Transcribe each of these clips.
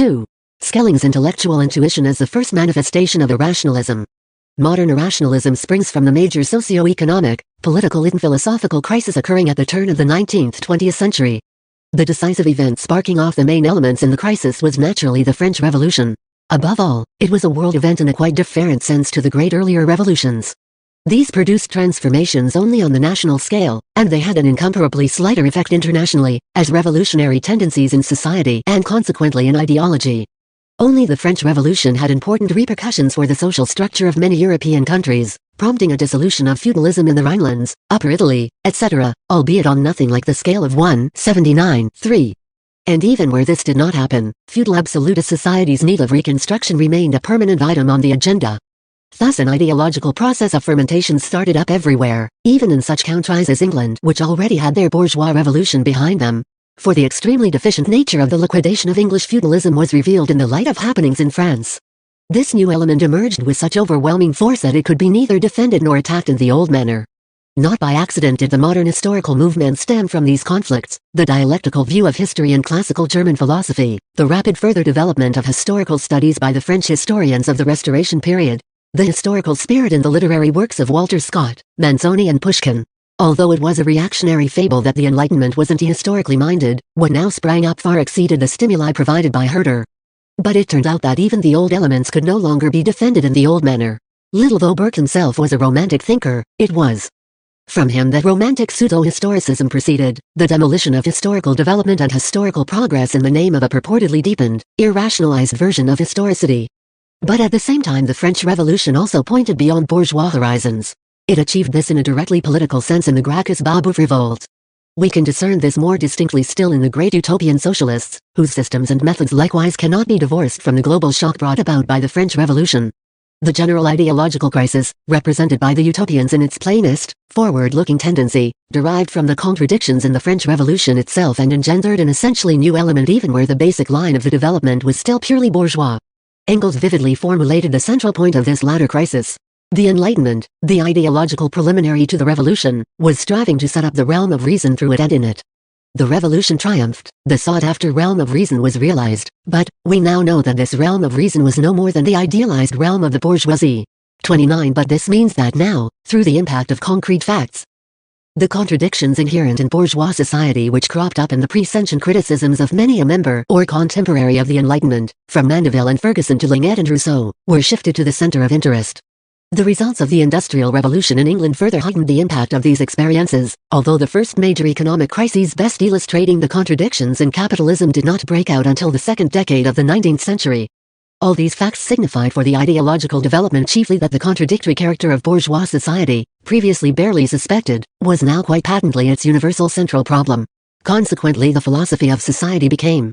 2. Skelling's intellectual intuition as the first manifestation of irrationalism. Modern irrationalism springs from the major socio-economic, political and philosophical crisis occurring at the turn of the 19th-20th century. The decisive event sparking off the main elements in the crisis was naturally the French Revolution. Above all, it was a world event in a quite different sense to the great earlier revolutions. These produced transformations only on the national scale, and they had an incomparably slighter effect internationally, as revolutionary tendencies in society and consequently in ideology. Only the French Revolution had important repercussions for the social structure of many European countries, prompting a dissolution of feudalism in the Rhinelands, Upper Italy, etc., albeit on nothing like the scale of 179-3. And even where this did not happen, feudal absolutist society's need of reconstruction remained a permanent item on the agenda. Thus an ideological process of fermentation started up everywhere, even in such countries as England, which already had their bourgeois revolution behind them. For the extremely deficient nature of the liquidation of English feudalism was revealed in the light of happenings in France. This new element emerged with such overwhelming force that it could be neither defended nor attacked in the old manner. Not by accident did the modern historical movement stem from these conflicts, the dialectical view of history in classical German philosophy, the rapid further development of historical studies by the French historians of the Restoration period, the historical spirit in the literary works of Walter Scott, Manzoni and Pushkin. Although it was a reactionary fable that the Enlightenment was anti-historically minded, what now sprang up far exceeded the stimuli provided by Herder. But it turned out that even the old elements could no longer be defended in the old manner. Little though Burke himself was a romantic thinker, it was from him that romantic pseudo-historicism proceeded, the demolition of historical development and historical progress in the name of a purportedly deepened, irrationalized version of historicity. But at the same time the French Revolution also pointed beyond bourgeois horizons. It achieved this in a directly political sense in the Gracchus Babeuf revolt. We can discern this more distinctly still in the great utopian socialists, whose systems and methods likewise cannot be divorced from the global shock brought about by the French Revolution. The general ideological crisis, represented by the utopians in its plainest, forward-looking tendency, derived from the contradictions in the French Revolution itself and engendered an essentially new element even where the basic line of the development was still purely bourgeois. Engels vividly formulated the central point of this latter crisis. The Enlightenment, the ideological preliminary to the Revolution, was striving to set up the realm of reason through it and in it. The Revolution triumphed, the sought-after realm of reason was realized, but we now know that this realm of reason was no more than the idealized realm of the bourgeoisie. 29 But this means that now, through the impact of concrete facts, the contradictions inherent in bourgeois society which cropped up in the pre-sentient criticisms of many a member or contemporary of the Enlightenment, from Mandeville and Ferguson to Linget and Rousseau, were shifted to the center of interest. The results of the Industrial Revolution in England further heightened the impact of these experiences, although the first major economic crises best illustrating the contradictions in capitalism did not break out until the second decade of the 19th century. All these facts signified for the ideological development chiefly that the contradictory character of bourgeois society, previously barely suspected, was now quite patently its universal central problem. Consequently the philosophy of society became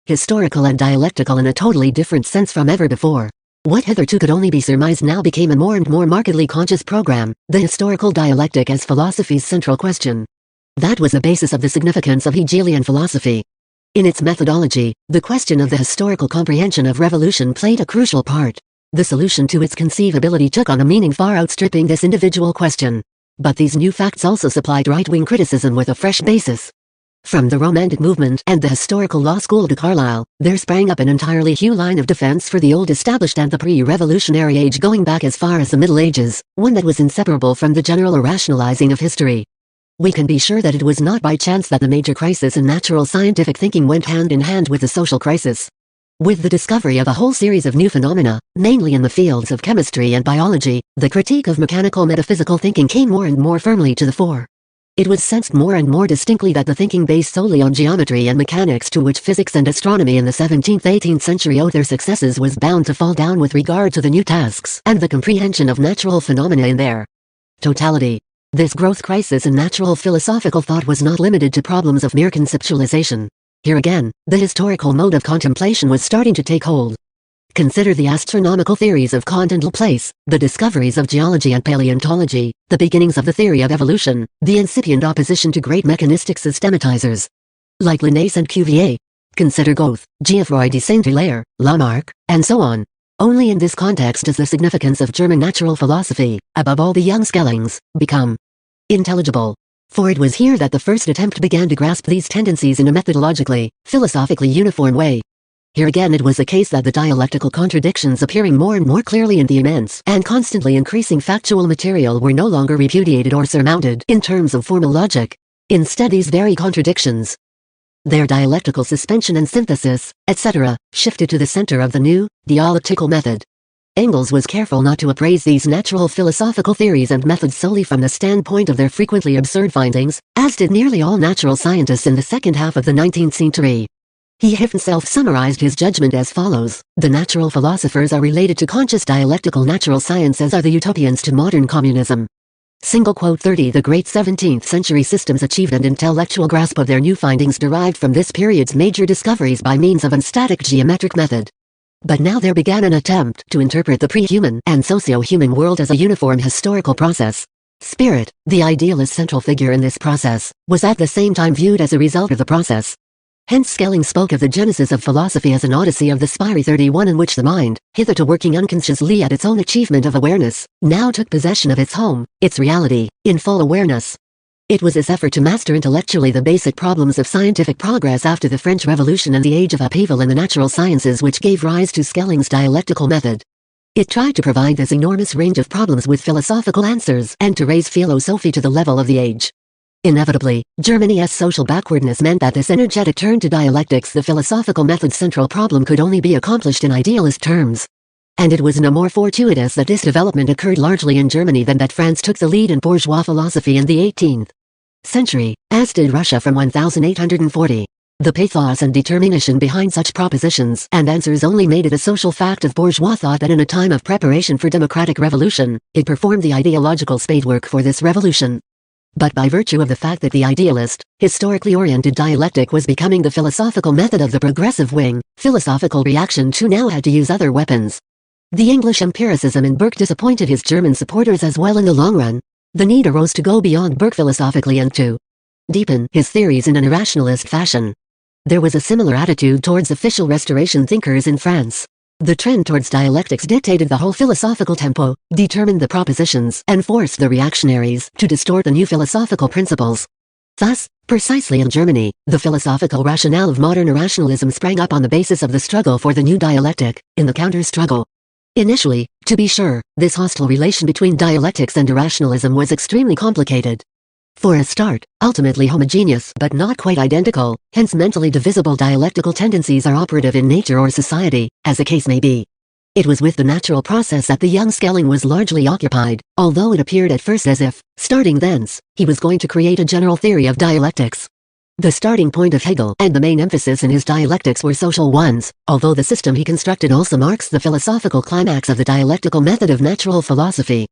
historical and dialectical in a totally different sense from ever before. What hitherto could only be surmised now became a more and more markedly conscious program, the historical dialectic as philosophy's central question. That was the basis of the significance of Hegelian philosophy. In its methodology, the question of the historical comprehension of revolution played a crucial part. The solution to its conceivability took on a meaning far outstripping this individual question. But these new facts also supplied right-wing criticism with a fresh basis. From the Romantic movement and the historical law school to Carlyle, there sprang up an entirely new line of defense for the old established and the pre-revolutionary age going back as far as the Middle Ages, one that was inseparable from the general irrationalizing of history. We can be sure that it was not by chance that the major crisis in natural scientific thinking went hand in hand with the social crisis. With the discovery of a whole series of new phenomena, mainly in the fields of chemistry and biology, the critique of mechanical metaphysical thinking came more and more firmly to the fore. It was sensed more and more distinctly that the thinking based solely on geometry and mechanics to which physics and astronomy in the 17th-18th century owed their successes was bound to fall down with regard to the new tasks and the comprehension of natural phenomena in their totality. This growth crisis in natural philosophical thought was not limited to problems of mere conceptualization. Here again, the historical mode of contemplation was starting to take hold. Consider the astronomical theories of Kant and Laplace, the discoveries of geology and paleontology, the beginnings of the theory of evolution, the incipient opposition to great mechanistic systematizers like Linnaeus and Cuvier. Consider Goethe, Geoffroy de Saint-Hilaire, Lamarck, and so on. Only in this context does the significance of German natural philosophy, above all the young Skellings, become intelligible. For it was here that the first attempt began to grasp these tendencies in a methodologically, philosophically uniform way. Here again it was the case that the dialectical contradictions appearing more and more clearly in the immense and constantly increasing factual material were no longer repudiated or surmounted in terms of formal logic. Instead, these very contradictions, their dialectical suspension and synthesis, etc., shifted to the center of the new, dialectical method. Engels was careful not to appraise these natural philosophical theories and methods solely from the standpoint of their frequently absurd findings, as did nearly all natural scientists in the second half of the 19th century. He himself summarized his judgment as follows: the natural philosophers are related to conscious dialectical natural science as are the utopians to modern communism. Quote 30 The great 17th century systems achieved an intellectual grasp of their new findings derived from this period's major discoveries by means of an static geometric method. But now there began an attempt to interpret the pre-human and socio-human world as a uniform historical process. Spirit, the idealist central figure in this process, was at the same time viewed as a result of the process. Hence Schelling spoke of the genesis of philosophy as an odyssey of the Spire 31 in which the mind, hitherto working unconsciously at its own achievement of awareness, now took possession of its home, its reality, in full awareness. It was this effort to master intellectually the basic problems of scientific progress after the French Revolution and the age of upheaval in the natural sciences which gave rise to Schelling's dialectical method. It tried to provide this enormous range of problems with philosophical answers and to raise philosophy to the level of the age. Inevitably, Germany's social backwardness meant that this energetic turn to dialectics, the philosophical method's central problem, could only be accomplished in idealist terms. And it was no more fortuitous that this development occurred largely in Germany than that France took the lead in bourgeois philosophy in the 18th century, as did Russia from 1840. The pathos and determination behind such propositions and answers only made it a social fact of bourgeois thought that in a time of preparation for democratic revolution, it performed the ideological spadework for this revolution. But by virtue of the fact that the idealist, historically oriented dialectic was becoming the philosophical method of the progressive wing, philosophical reaction too now had to use other weapons. The English empiricism in Burke disappointed his German supporters as well in the long run. The need arose to go beyond Burke philosophically and to deepen his theories in an irrationalist fashion. There was a similar attitude towards official restoration thinkers in France. The trend towards dialectics dictated the whole philosophical tempo, determined the propositions, and forced the reactionaries to distort the new philosophical principles. Thus, precisely in Germany, the philosophical rationale of modern irrationalism sprang up on the basis of the struggle for the new dialectic, in the counter-struggle. Initially, to be sure, this hostile relation between dialectics and irrationalism was extremely complicated. For a start, ultimately homogeneous but not quite identical, hence mentally divisible dialectical tendencies are operative in nature or society, as the case may be. It was with the natural process that the young Schelling was largely occupied, although it appeared at first as if, starting thence, he was going to create a general theory of dialectics. The starting point of Hegel and the main emphasis in his dialectics were social ones, although the system he constructed also marks the philosophical climax of the dialectical method of natural philosophy.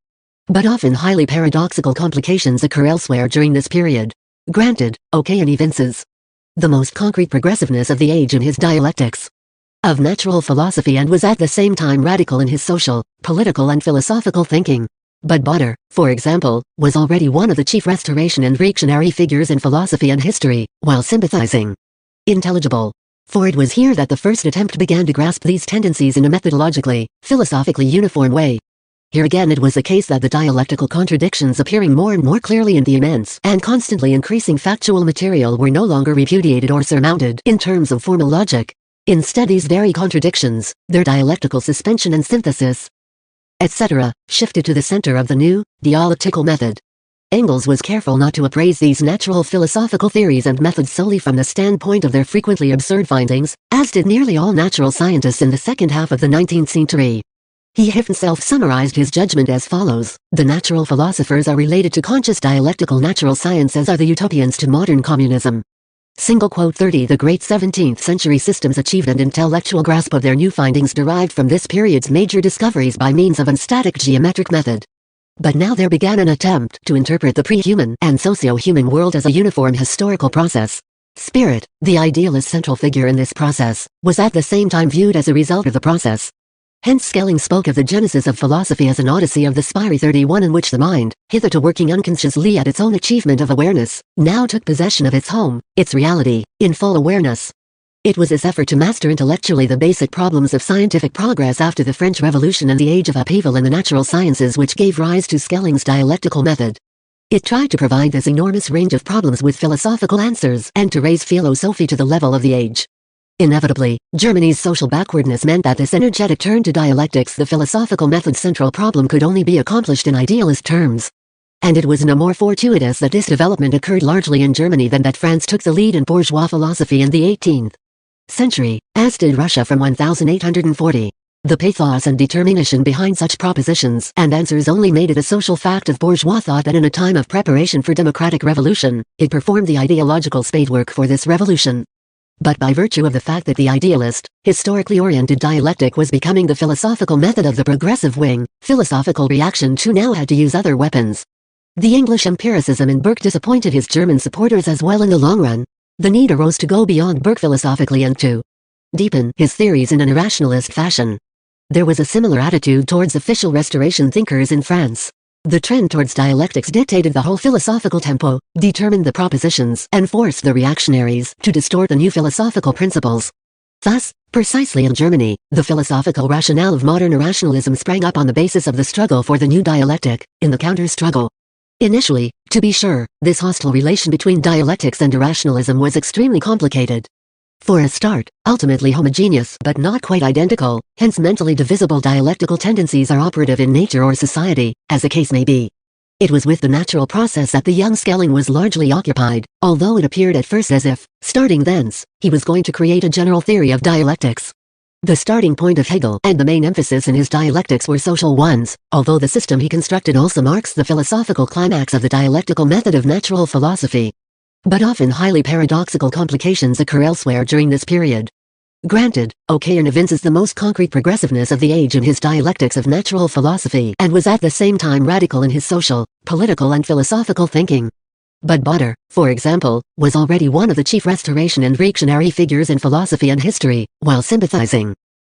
But often highly paradoxical complications occur elsewhere during this period. Granted, and evinces the most concrete progressiveness of the age in his dialectics of natural philosophy and was at the same time radical in his social, political and philosophical thinking. But Botter, for example, was already one of the chief restoration and reactionary figures in philosophy and history, while sympathizing. Intelligible. For it was here that the first attempt began to grasp these tendencies in a methodologically, philosophically uniform way. Here again it was the case that the dialectical contradictions appearing more and more clearly in the immense and constantly increasing factual material were no longer repudiated or surmounted in terms of formal logic. Instead, these very contradictions, their dialectical suspension and synthesis, etc., shifted to the center of the new, dialectical method. Engels was careful not to appraise these natural philosophical theories and methods solely from the standpoint of their frequently absurd findings, as did nearly all natural scientists in the second half of the 19th century. He himself summarized his judgment as follows: the natural philosophers are related to conscious dialectical natural science as are the utopians to modern communism. Quote 30 The great 17th century systems achieved an intellectual grasp of their new findings derived from this period's major discoveries by means of an static geometric method. But now there began an attempt to interpret the pre-human and socio-human world as a uniform historical process. Spirit, the idealist central figure in this process, was at the same time viewed as a result of the process. Hence Schelling spoke of the genesis of philosophy as an odyssey of the Spire 31 in which the mind, hitherto working unconsciously at its own achievement of awareness, now took possession of its home, its reality, in full awareness. It was this effort to master intellectually the basic problems of scientific progress after the French Revolution and the age of upheaval in the natural sciences which gave rise to Schelling's dialectical method. It tried to provide this enormous range of problems with philosophical answers and to raise philosophy to the level of the age. Inevitably, Germany's social backwardness meant that this energetic turn to dialectics, the philosophical method's central problem, could only be accomplished in idealist terms. And it was no more fortuitous that this development occurred largely in Germany than that France took the lead in bourgeois philosophy in the 18th century, as did Russia from 1840. The pathos and determination behind such propositions and answers only made it a social fact of bourgeois thought that in a time of preparation for democratic revolution, it performed the ideological spadework for this revolution. But by virtue of the fact that the idealist, historically oriented dialectic was becoming the philosophical method of the progressive wing, philosophical reaction too now had to use other weapons. The English empiricism in Burke disappointed his German supporters as well in the long run. The need arose to go beyond Burke philosophically and to deepen his theories in an irrationalist fashion. There was a similar attitude towards official restoration thinkers in France. The trend towards dialectics dictated the whole philosophical tempo, determined the propositions, and forced the reactionaries to distort the new philosophical principles. Thus, precisely in Germany, the philosophical rationale of modern irrationalism sprang up on the basis of the struggle for the new dialectic, in the counter-struggle. Initially, to be sure, this hostile relation between dialectics and irrationalism was extremely complicated. For a start, ultimately homogeneous but not quite identical, hence mentally divisible dialectical tendencies are operative in nature or society, as the case may be. It was with the natural process that the young Schelling was largely occupied, although it appeared at first as if, starting thence, he was going to create a general theory of dialectics. The starting point of Hegel and the main emphasis in his dialectics were social ones, although the system he constructed also marks the philosophical climax of the dialectical method of natural philosophy. But often highly paradoxical complications occur elsewhere during this period. Granted, O'Cairn evinces the most concrete progressiveness of the age in his dialectics of natural philosophy and was at the same time radical in his social, political and philosophical thinking. But Botter, for example, was already one of the chief restoration and reactionary figures in philosophy and history, while sympathizing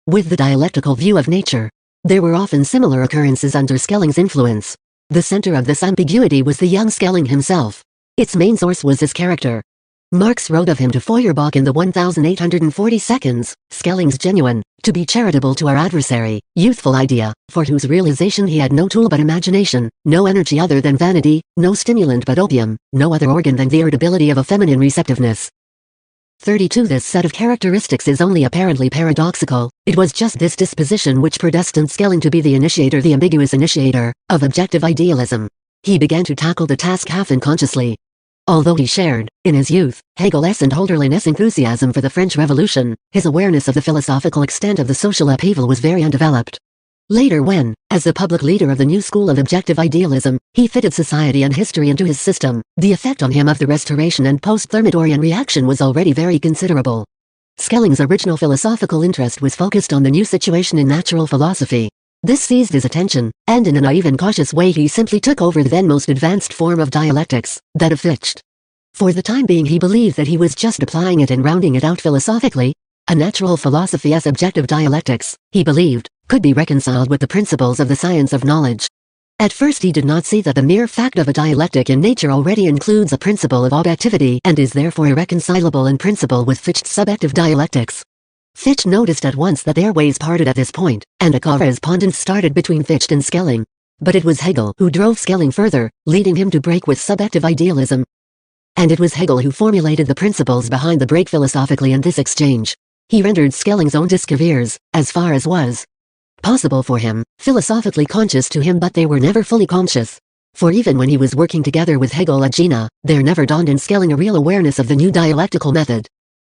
with the dialectical view of nature. There were often similar occurrences under Schelling's influence. The center of this ambiguity was the young Schelling himself. Its main source was his character. Marx wrote of him to Feuerbach in the 1842, Schelling's genuine, to be charitable to our adversary, youthful idea, for whose realization he had no tool but imagination, no energy other than vanity, no stimulant but opium, no other organ than the irritability of a feminine receptiveness. 32 This set of characteristics is only apparently paradoxical. It was just this disposition which predestined Schelling to be the initiator, the ambiguous initiator, of objective idealism. He began to tackle the task half unconsciously. Although he shared, in his youth, Hegel's and Hölderlin's enthusiasm for the French Revolution, his awareness of the philosophical extent of the social upheaval was very undeveloped. Later when, as the public leader of the new school of objective idealism, he fitted society and history into his system, the effect on him of the Restoration and post-Thermidorian reaction was already very considerable. Schelling's original philosophical interest was focused on the new situation in natural philosophy. This seized his attention, and in a naive and cautious way he simply took over the then most advanced form of dialectics, that of Fichte. For the time being he believed that he was just applying it and rounding it out philosophically. A natural philosophy as objective dialectics, he believed, could be reconciled with the principles of the science of knowledge. At first he did not see that the mere fact of a dialectic in nature already includes a principle of objectivity and is therefore irreconcilable in principle with Fichte's subjective dialectics. Fichte noticed at once that their ways parted at this point, and a correspondence started between Fichte and Schelling. But it was Hegel who drove Schelling further, leading him to break with subjective idealism. And it was Hegel who formulated the principles behind the break philosophically in this exchange. He rendered Schelling's own discoveries, as far as was possible for him, philosophically conscious to him, but they were never fully conscious. For even when he was working together with Hegel at Jena, there never dawned in Schelling a real awareness of the new dialectical method.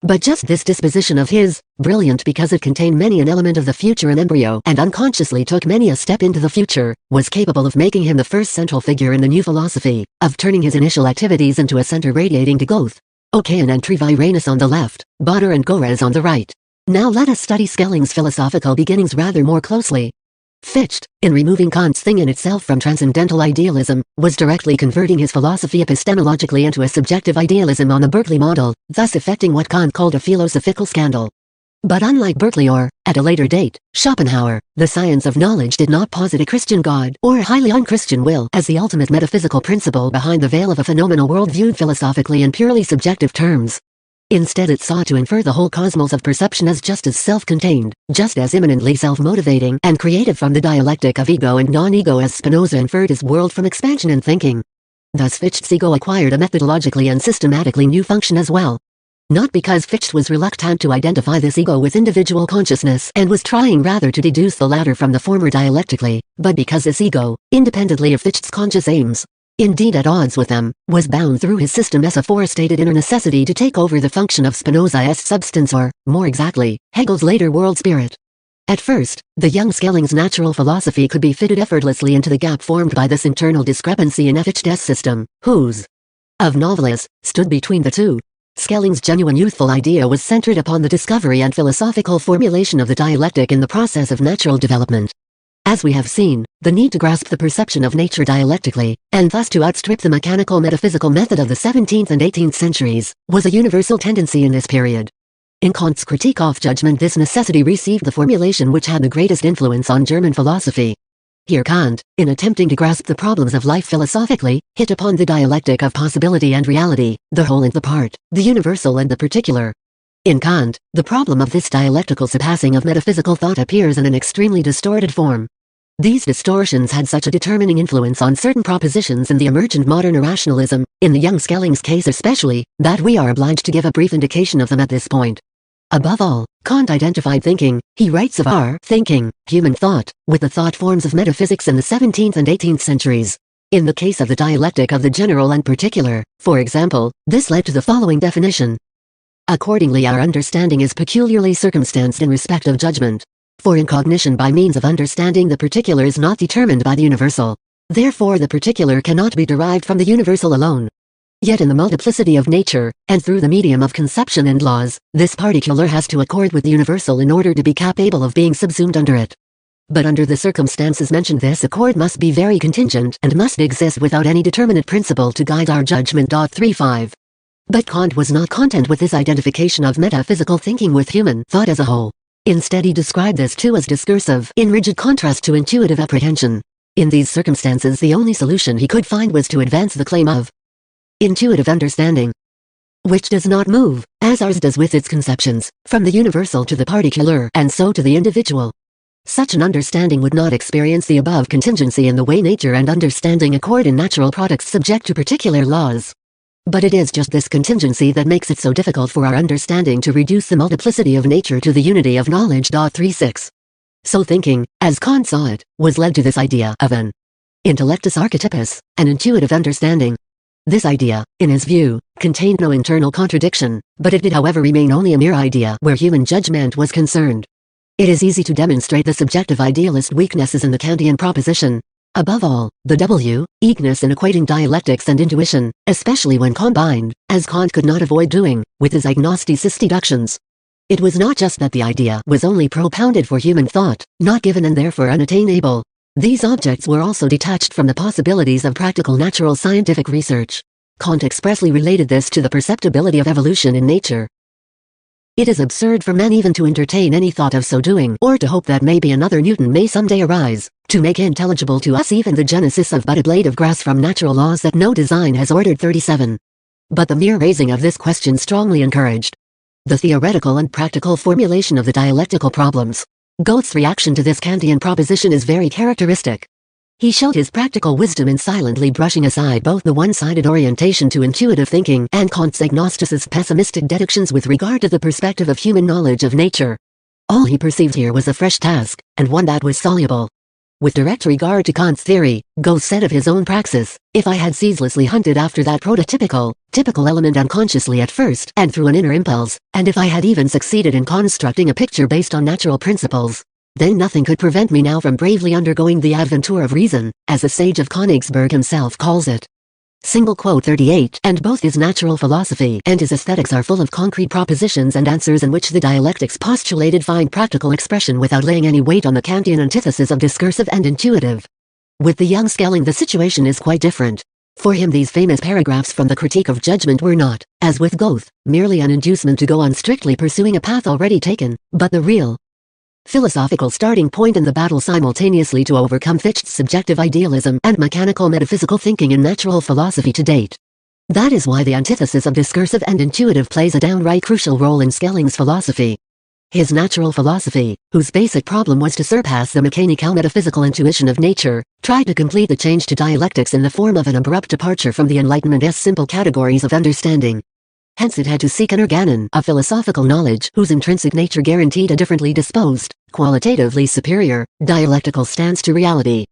But just this disposition of his, brilliant because it contained many an element of the future in embryo and unconsciously took many a step into the future, was capable of making him the first central figure in the new philosophy, of turning his initial activities into a center radiating to Goethe, O'Cairn and Treviranus on the left, Botter and Gorez on the right. Now let us study Schelling's philosophical beginnings rather more closely. Fichte, in removing Kant's thing in itself from transcendental idealism, was directly converting his philosophy epistemologically into a subjective idealism on the Berkeley model, thus effecting what Kant called a philosophical scandal. But unlike Berkeley or, at a later date, Schopenhauer, the science of knowledge did not posit a Christian God or a highly unchristian will as the ultimate metaphysical principle behind the veil of a phenomenal world viewed philosophically in purely subjective terms. Instead it sought to infer the whole cosmos of perception as just as self-contained, just as immanently self-motivating and creative from the dialectic of ego and non-ego as Spinoza inferred his world from expansion in thinking. Thus Fichte's ego acquired a methodologically and systematically new function as well. Not because Fichte was reluctant to identify this ego with individual consciousness and was trying rather to deduce the latter from the former dialectically, but because this ego, independently of Fichte's conscious aims, indeed at odds with them, was bound through his system as a forestated inner necessity to take over the function of Spinoza's substance or, more exactly, Hegel's later world spirit. At first, the young Schelling's natural philosophy could be fitted effortlessly into the gap formed by this internal discrepancy in Fichte's system, whose of novelist stood between the two. Schelling's genuine youthful idea was centered upon the discovery and philosophical formulation of the dialectic in the process of natural development. As we have seen, the need to grasp the perception of nature dialectically, and thus to outstrip the mechanical metaphysical method of the 17th and 18th centuries, was a universal tendency in this period. In Kant's critique of judgment, this necessity received the formulation which had the greatest influence on German philosophy. Here Kant, in attempting to grasp the problems of life philosophically, hit upon the dialectic of possibility and reality, the whole and the part, the universal and the particular. In Kant, the problem of this dialectical surpassing of metaphysical thought appears in an extremely distorted form. These distortions had such a determining influence on certain propositions in the emergent modern irrationalism, in the young Schelling's case especially, that we are obliged to give a brief indication of them at this point. Above all, Kant identified thinking, he writes of our thinking, human thought, with the thought forms of metaphysics in the 17th and 18th centuries. In the case of the dialectic of the general and particular, for example, this led to the following definition. Accordingly, our understanding is peculiarly circumstanced in respect of judgment. For in cognition by means of understanding the particular is not determined by the universal. Therefore the particular cannot be derived from the universal alone. Yet in the multiplicity of nature, and through the medium of conception and laws, this particular has to accord with the universal in order to be capable of being subsumed under it. But under the circumstances mentioned, this accord must be very contingent and must exist without any determinate principle to guide our judgment. 3.5. But Kant was not content with this identification of metaphysical thinking with human thought as a whole. Instead he described this too as discursive, in rigid contrast to intuitive apprehension. In these circumstances the only solution he could find was to advance the claim of intuitive understanding, which does not move, as ours does with its conceptions, from the universal to the particular and so to the individual. Such an understanding would not experience the above contingency in the way nature and understanding accord in natural products subject to particular laws. But it is just this contingency that makes it so difficult for our understanding to reduce the multiplicity of nature to the unity of knowledge. 3.6. So thinking, as Kant saw it, was led to this idea of an intellectus archetypus, an intuitive understanding. This idea, in his view, contained no internal contradiction, but it did however remain only a mere idea where human judgment was concerned. It is easy to demonstrate the subjective idealist weaknesses in the Kantian proposition. Above all, the weakness in equating dialectics and intuition, especially when combined, as Kant could not avoid doing, with his agnosticist deductions. It was not just that the idea was only propounded for human thought, not given and therefore unattainable. These objects were also detached from the possibilities of practical natural scientific research. Kant expressly related this to the perceptibility of evolution in nature. It is absurd for men even to entertain any thought of so doing, or to hope that maybe another Newton may someday arise, to make intelligible to us even the genesis of but a blade of grass from natural laws that no design has ordered. 37. But the mere raising of this question strongly encouraged the theoretical and practical formulation of the dialectical problems. Goethe's reaction to this Kantian proposition is very characteristic. He showed his practical wisdom in silently brushing aside both the one-sided orientation to intuitive thinking and Kant's agnosticist pessimistic deductions with regard to the perspective of human knowledge of nature. All he perceived here was a fresh task, and one that was soluble. With direct regard to Kant's theory, Goethe said of his own praxis, if I had ceaselessly hunted after that typical element unconsciously at first and through an inner impulse, and if I had even succeeded in constructing a picture based on natural principles, then nothing could prevent me now from bravely undergoing the adventure of reason, as the sage of Königsberg himself calls it. 38. And both his natural philosophy and his aesthetics are full of concrete propositions and answers in which the dialectics postulated find practical expression without laying any weight on the Kantian antithesis of discursive and intuitive. With the young Schelling the situation is quite different. For him these famous paragraphs from the Critique of Judgment were not, as with Goethe, merely an inducement to go on strictly pursuing a path already taken, but the real philosophical starting point in the battle simultaneously to overcome Fichte's subjective idealism and mechanical metaphysical thinking in natural philosophy to date. That is why the antithesis of discursive and intuitive plays a downright crucial role in Schelling's philosophy. His natural philosophy, whose basic problem was to surpass the mechanical metaphysical intuition of nature, tried to complete the change to dialectics in the form of an abrupt departure from the Enlightenment's simple categories of understanding. Hence it had to seek an organon of philosophical knowledge whose intrinsic nature guaranteed a differently disposed, qualitatively superior, dialectical stance to reality.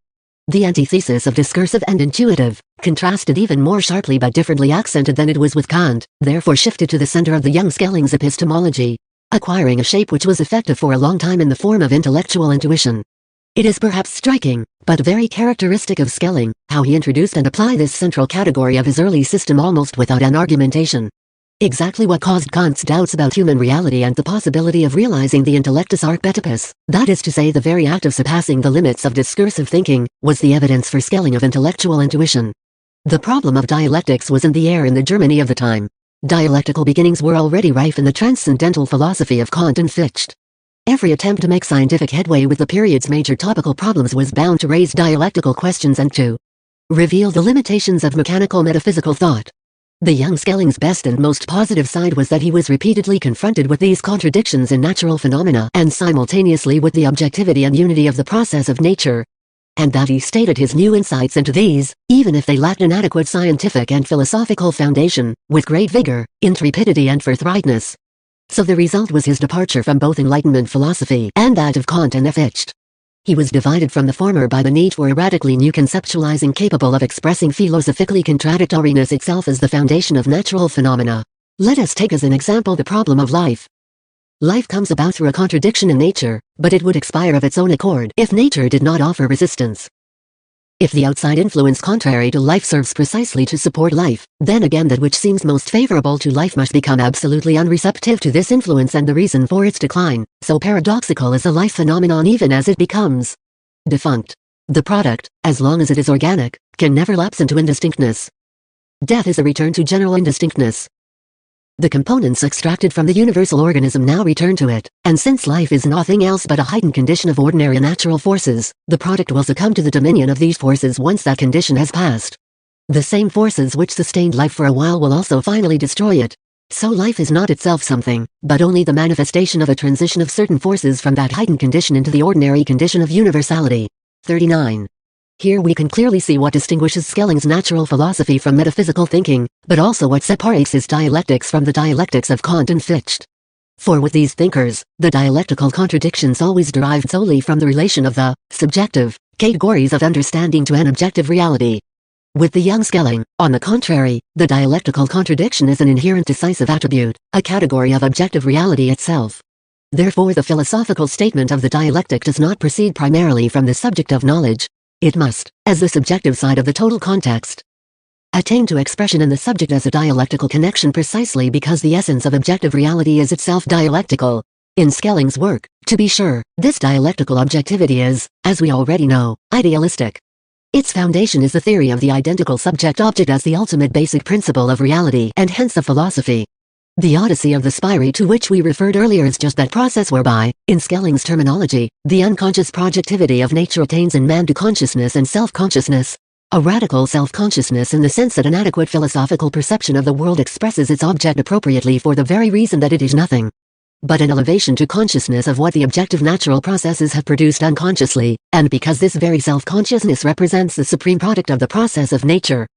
The antithesis of discursive and intuitive, contrasted even more sharply but differently accented than it was with Kant, therefore shifted to the center of the young Schelling's epistemology, acquiring a shape which was effective for a long time in the form of intellectual intuition. It is perhaps striking, but very characteristic of Schelling, how he introduced and applied this central category of his early system almost without an argumentation. Exactly what caused Kant's doubts about human reality and the possibility of realizing the intellectus archetypus, that is to say the very act of surpassing the limits of discursive thinking, was the evidence for Schelling of intellectual intuition. The problem of dialectics was in the air in the Germany of the time. Dialectical beginnings were already rife in the transcendental philosophy of Kant and Fichte. Every attempt to make scientific headway with the period's major topical problems was bound to raise dialectical questions and to reveal the limitations of mechanical metaphysical thought. The young Schelling's best and most positive side was that he was repeatedly confronted with these contradictions in natural phenomena and simultaneously with the objectivity and unity of the process of nature, and that he stated his new insights into these, even if they lacked an adequate scientific and philosophical foundation, with great vigor, intrepidity and forthrightness. So the result was his departure from both Enlightenment philosophy and that of Kant and Fichte. He was divided from the former by the need for a radically new conceptualizing capable of expressing philosophically contradictoriness itself as the foundation of natural phenomena. Let us take as an example the problem of life. Life comes about through a contradiction in nature, but it would expire of its own accord if nature did not offer resistance. If the outside influence contrary to life serves precisely to support life, then again that which seems most favorable to life must become absolutely unreceptive to this influence and the reason for its decline, so paradoxical is a life phenomenon even as it becomes defunct. The product, as long as it is organic, can never lapse into indistinctness. Death is a return to general indistinctness. The components extracted from the universal organism now return to it, and since life is nothing else but a heightened condition of ordinary natural forces, the product will succumb to the dominion of these forces once that condition has passed. The same forces which sustained life for a while will also finally destroy it. So life is not itself something, but only the manifestation of a transition of certain forces from that heightened condition into the ordinary condition of universality. 39. Here we can clearly see what distinguishes Schelling's natural philosophy from metaphysical thinking, but also what separates his dialectics from the dialectics of Kant and Fichte. For with these thinkers, the dialectical contradictions always derived solely from the relation of the subjective categories of understanding to an objective reality. With the young Schelling, on the contrary, the dialectical contradiction is an inherent decisive attribute, a category of objective reality itself. Therefore the philosophical statement of the dialectic does not proceed primarily from the subject of knowledge. It must, as the subjective side of the total context, attain to expression in the subject as a dialectical connection precisely because the essence of objective reality is itself dialectical. In Schelling's work, to be sure, this dialectical objectivity is, as we already know, idealistic. Its foundation is the theory of the identical subject-object as the ultimate basic principle of reality and hence of philosophy. The odyssey of the Spiri to which we referred earlier is just that process whereby, in Schelling's terminology, the unconscious projectivity of nature attains in man to consciousness and self-consciousness. A radical self-consciousness in the sense that an adequate philosophical perception of the world expresses its object appropriately for the very reason that it is nothing but an elevation to consciousness of what the objective natural processes have produced unconsciously, and because this very self-consciousness represents the supreme product of the process of nature.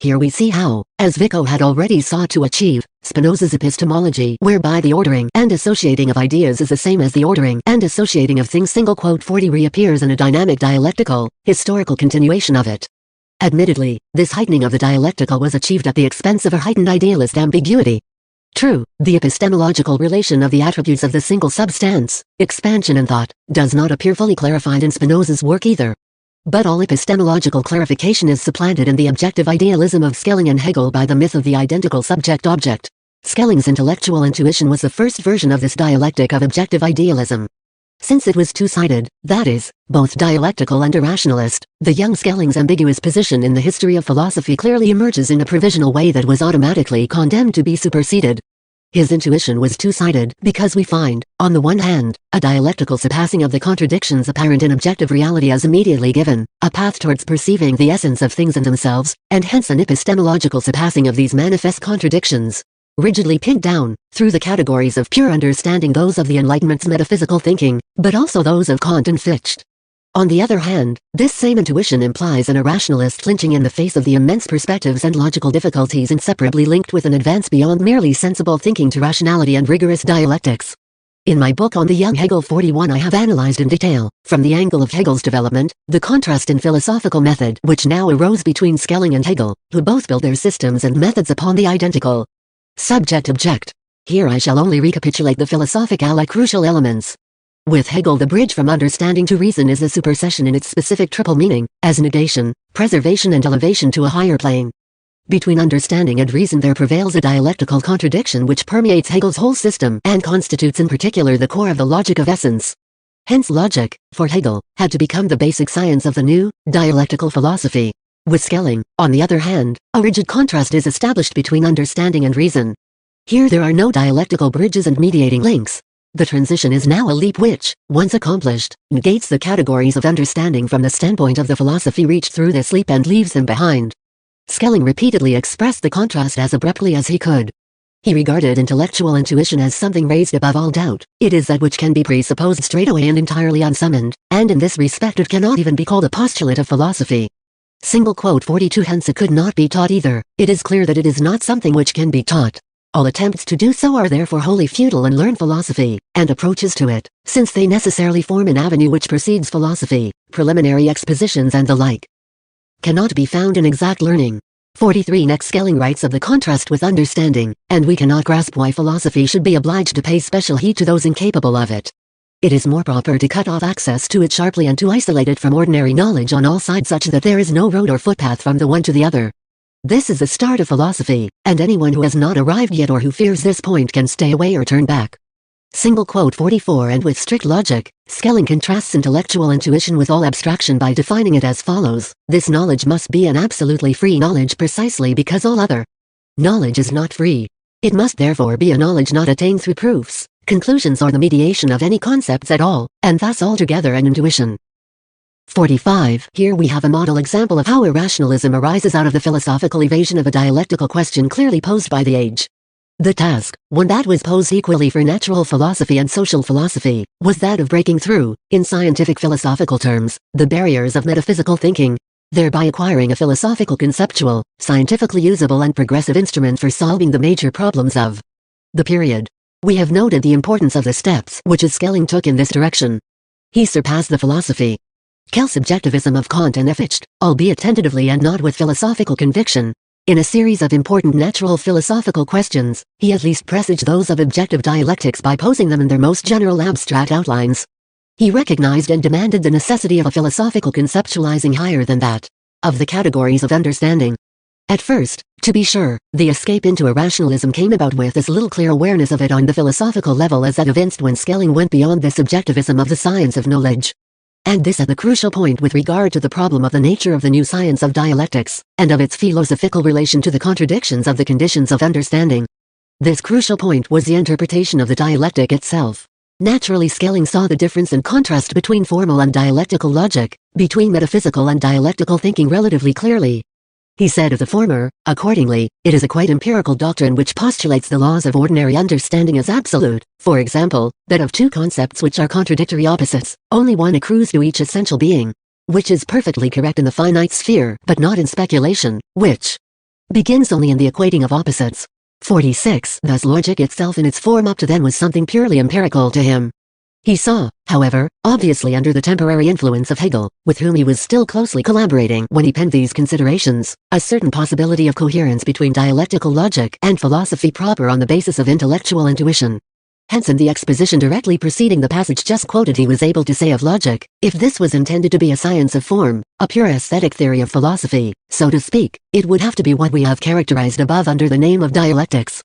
Here we see how, as Vico had already sought to achieve, Spinoza's epistemology, whereby the ordering and associating of ideas is the same as the ordering and associating of things 40 reappears in a dynamic dialectical, historical continuation of it. Admittedly, this heightening of the dialectical was achieved at the expense of a heightened idealist ambiguity. True, the epistemological relation of the attributes of the single substance, expansion and thought, does not appear fully clarified in Spinoza's work either. But all epistemological clarification is supplanted in the objective idealism of Schelling and Hegel by the myth of the identical subject-object. Schelling's intellectual intuition was the first version of this dialectic of objective idealism. Since it was two-sided, that is, both dialectical and irrationalist, the young Schelling's ambiguous position in the history of philosophy clearly emerges in a provisional way that was automatically condemned to be superseded. His intuition was two-sided because we find, on the one hand, a dialectical surpassing of the contradictions apparent in objective reality as immediately given, a path towards perceiving the essence of things in themselves, and hence an epistemological surpassing of these manifest contradictions, rigidly pinned down, through the categories of pure understanding those of the Enlightenment's metaphysical thinking, but also those of Kant and Fichte. On the other hand, this same intuition implies an irrationalist flinching in the face of the immense perspectives and logical difficulties inseparably linked with an advance beyond merely sensible thinking to rationality and rigorous dialectics. In my book on the young Hegel 41 I have analyzed in detail, from the angle of Hegel's development, the contrast in philosophical method which now arose between Schelling and Hegel, who both built their systems and methods upon the identical subject-object. Here I shall only recapitulate the philosophical crucial elements. With Hegel, the bridge from understanding to reason is a supersession in its specific triple meaning, as negation, preservation and elevation to a higher plane. Between understanding and reason there prevails a dialectical contradiction which permeates Hegel's whole system and constitutes in particular the core of the logic of essence. Hence logic, for Hegel, had to become the basic science of the new, dialectical philosophy. With Schelling, on the other hand, a rigid contrast is established between understanding and reason. Here there are no dialectical bridges and mediating links. The transition is now a leap which, once accomplished, negates the categories of understanding from the standpoint of the philosophy reached through this leap and leaves them behind. Schelling repeatedly expressed the contrast as abruptly as he could. He regarded intellectual intuition as something raised above all doubt. It is that which can be presupposed straightaway and entirely unsummoned, and in this respect it cannot even be called a postulate of philosophy. Quote 42 Hence it could not be taught either. It is clear that it is not something which can be taught. All attempts to do so are therefore wholly futile in learned philosophy, and approaches to it, since they necessarily form an avenue which precedes philosophy, preliminary expositions and the like, cannot be found in exact learning. 43 Next Schelling writes of the contrast with understanding, and we cannot grasp why philosophy should be obliged to pay special heed to those incapable of it. It is more proper to cut off access to it sharply and to isolate it from ordinary knowledge on all sides such that there is no road or footpath from the one to the other. This is the start of philosophy, and anyone who has not arrived yet or who fears this point can stay away or turn back. Quote 44 And with strict logic, Schelling contrasts intellectual intuition with all abstraction by defining it as follows: this knowledge must be an absolutely free knowledge precisely because all other knowledge is not free. It must therefore be a knowledge not attained through proofs, conclusions or the mediation of any concepts at all, and thus altogether an intuition. 45 Here we have a model example of how irrationalism arises out of the philosophical evasion of a dialectical question clearly posed by the age. The task, one that was posed equally for natural philosophy and social philosophy, was that of breaking through, in scientific philosophical terms, the barriers of metaphysical thinking, thereby acquiring a philosophical conceptual, scientifically usable and progressive instrument for solving the major problems of the period. We have noted the importance of the steps which Schelling took in this direction. He surpassed the philosophy subjectivism of Kant and Fichte, albeit tentatively and not with philosophical conviction. In a series of important natural philosophical questions, he at least presaged those of objective dialectics by posing them in their most general abstract outlines. He recognized and demanded the necessity of a philosophical conceptualizing higher than that of the categories of understanding. At first, to be sure, the escape into irrationalism came about with as little clear awareness of it on the philosophical level as that evinced when Schelling went beyond the subjectivism of the science of knowledge. And this at the crucial point with regard to the problem of the nature of the new science of dialectics, and of its philosophical relation to the contradictions of the conditions of understanding. This crucial point was the interpretation of the dialectic itself. Naturally Schelling saw the difference and contrast between formal and dialectical logic, between metaphysical and dialectical thinking relatively clearly. He said of the former, accordingly, it is a quite empirical doctrine which postulates the laws of ordinary understanding as absolute, for example, that of two concepts which are contradictory opposites, only one accrues to each essential being, which is perfectly correct in the finite sphere, but not in speculation, which begins only in the equating of opposites. 46 Thus logic itself in its form up to then was something purely empirical to him. He saw, however, obviously under the temporary influence of Hegel, with whom he was still closely collaborating when he penned these considerations, a certain possibility of coherence between dialectical logic and philosophy proper on the basis of intellectual intuition. Hence in the exposition directly preceding the passage just quoted he was able to say of logic, if this was intended to be a science of form, a pure aesthetic theory of philosophy, so to speak, it would have to be what we have characterized above under the name of dialectics.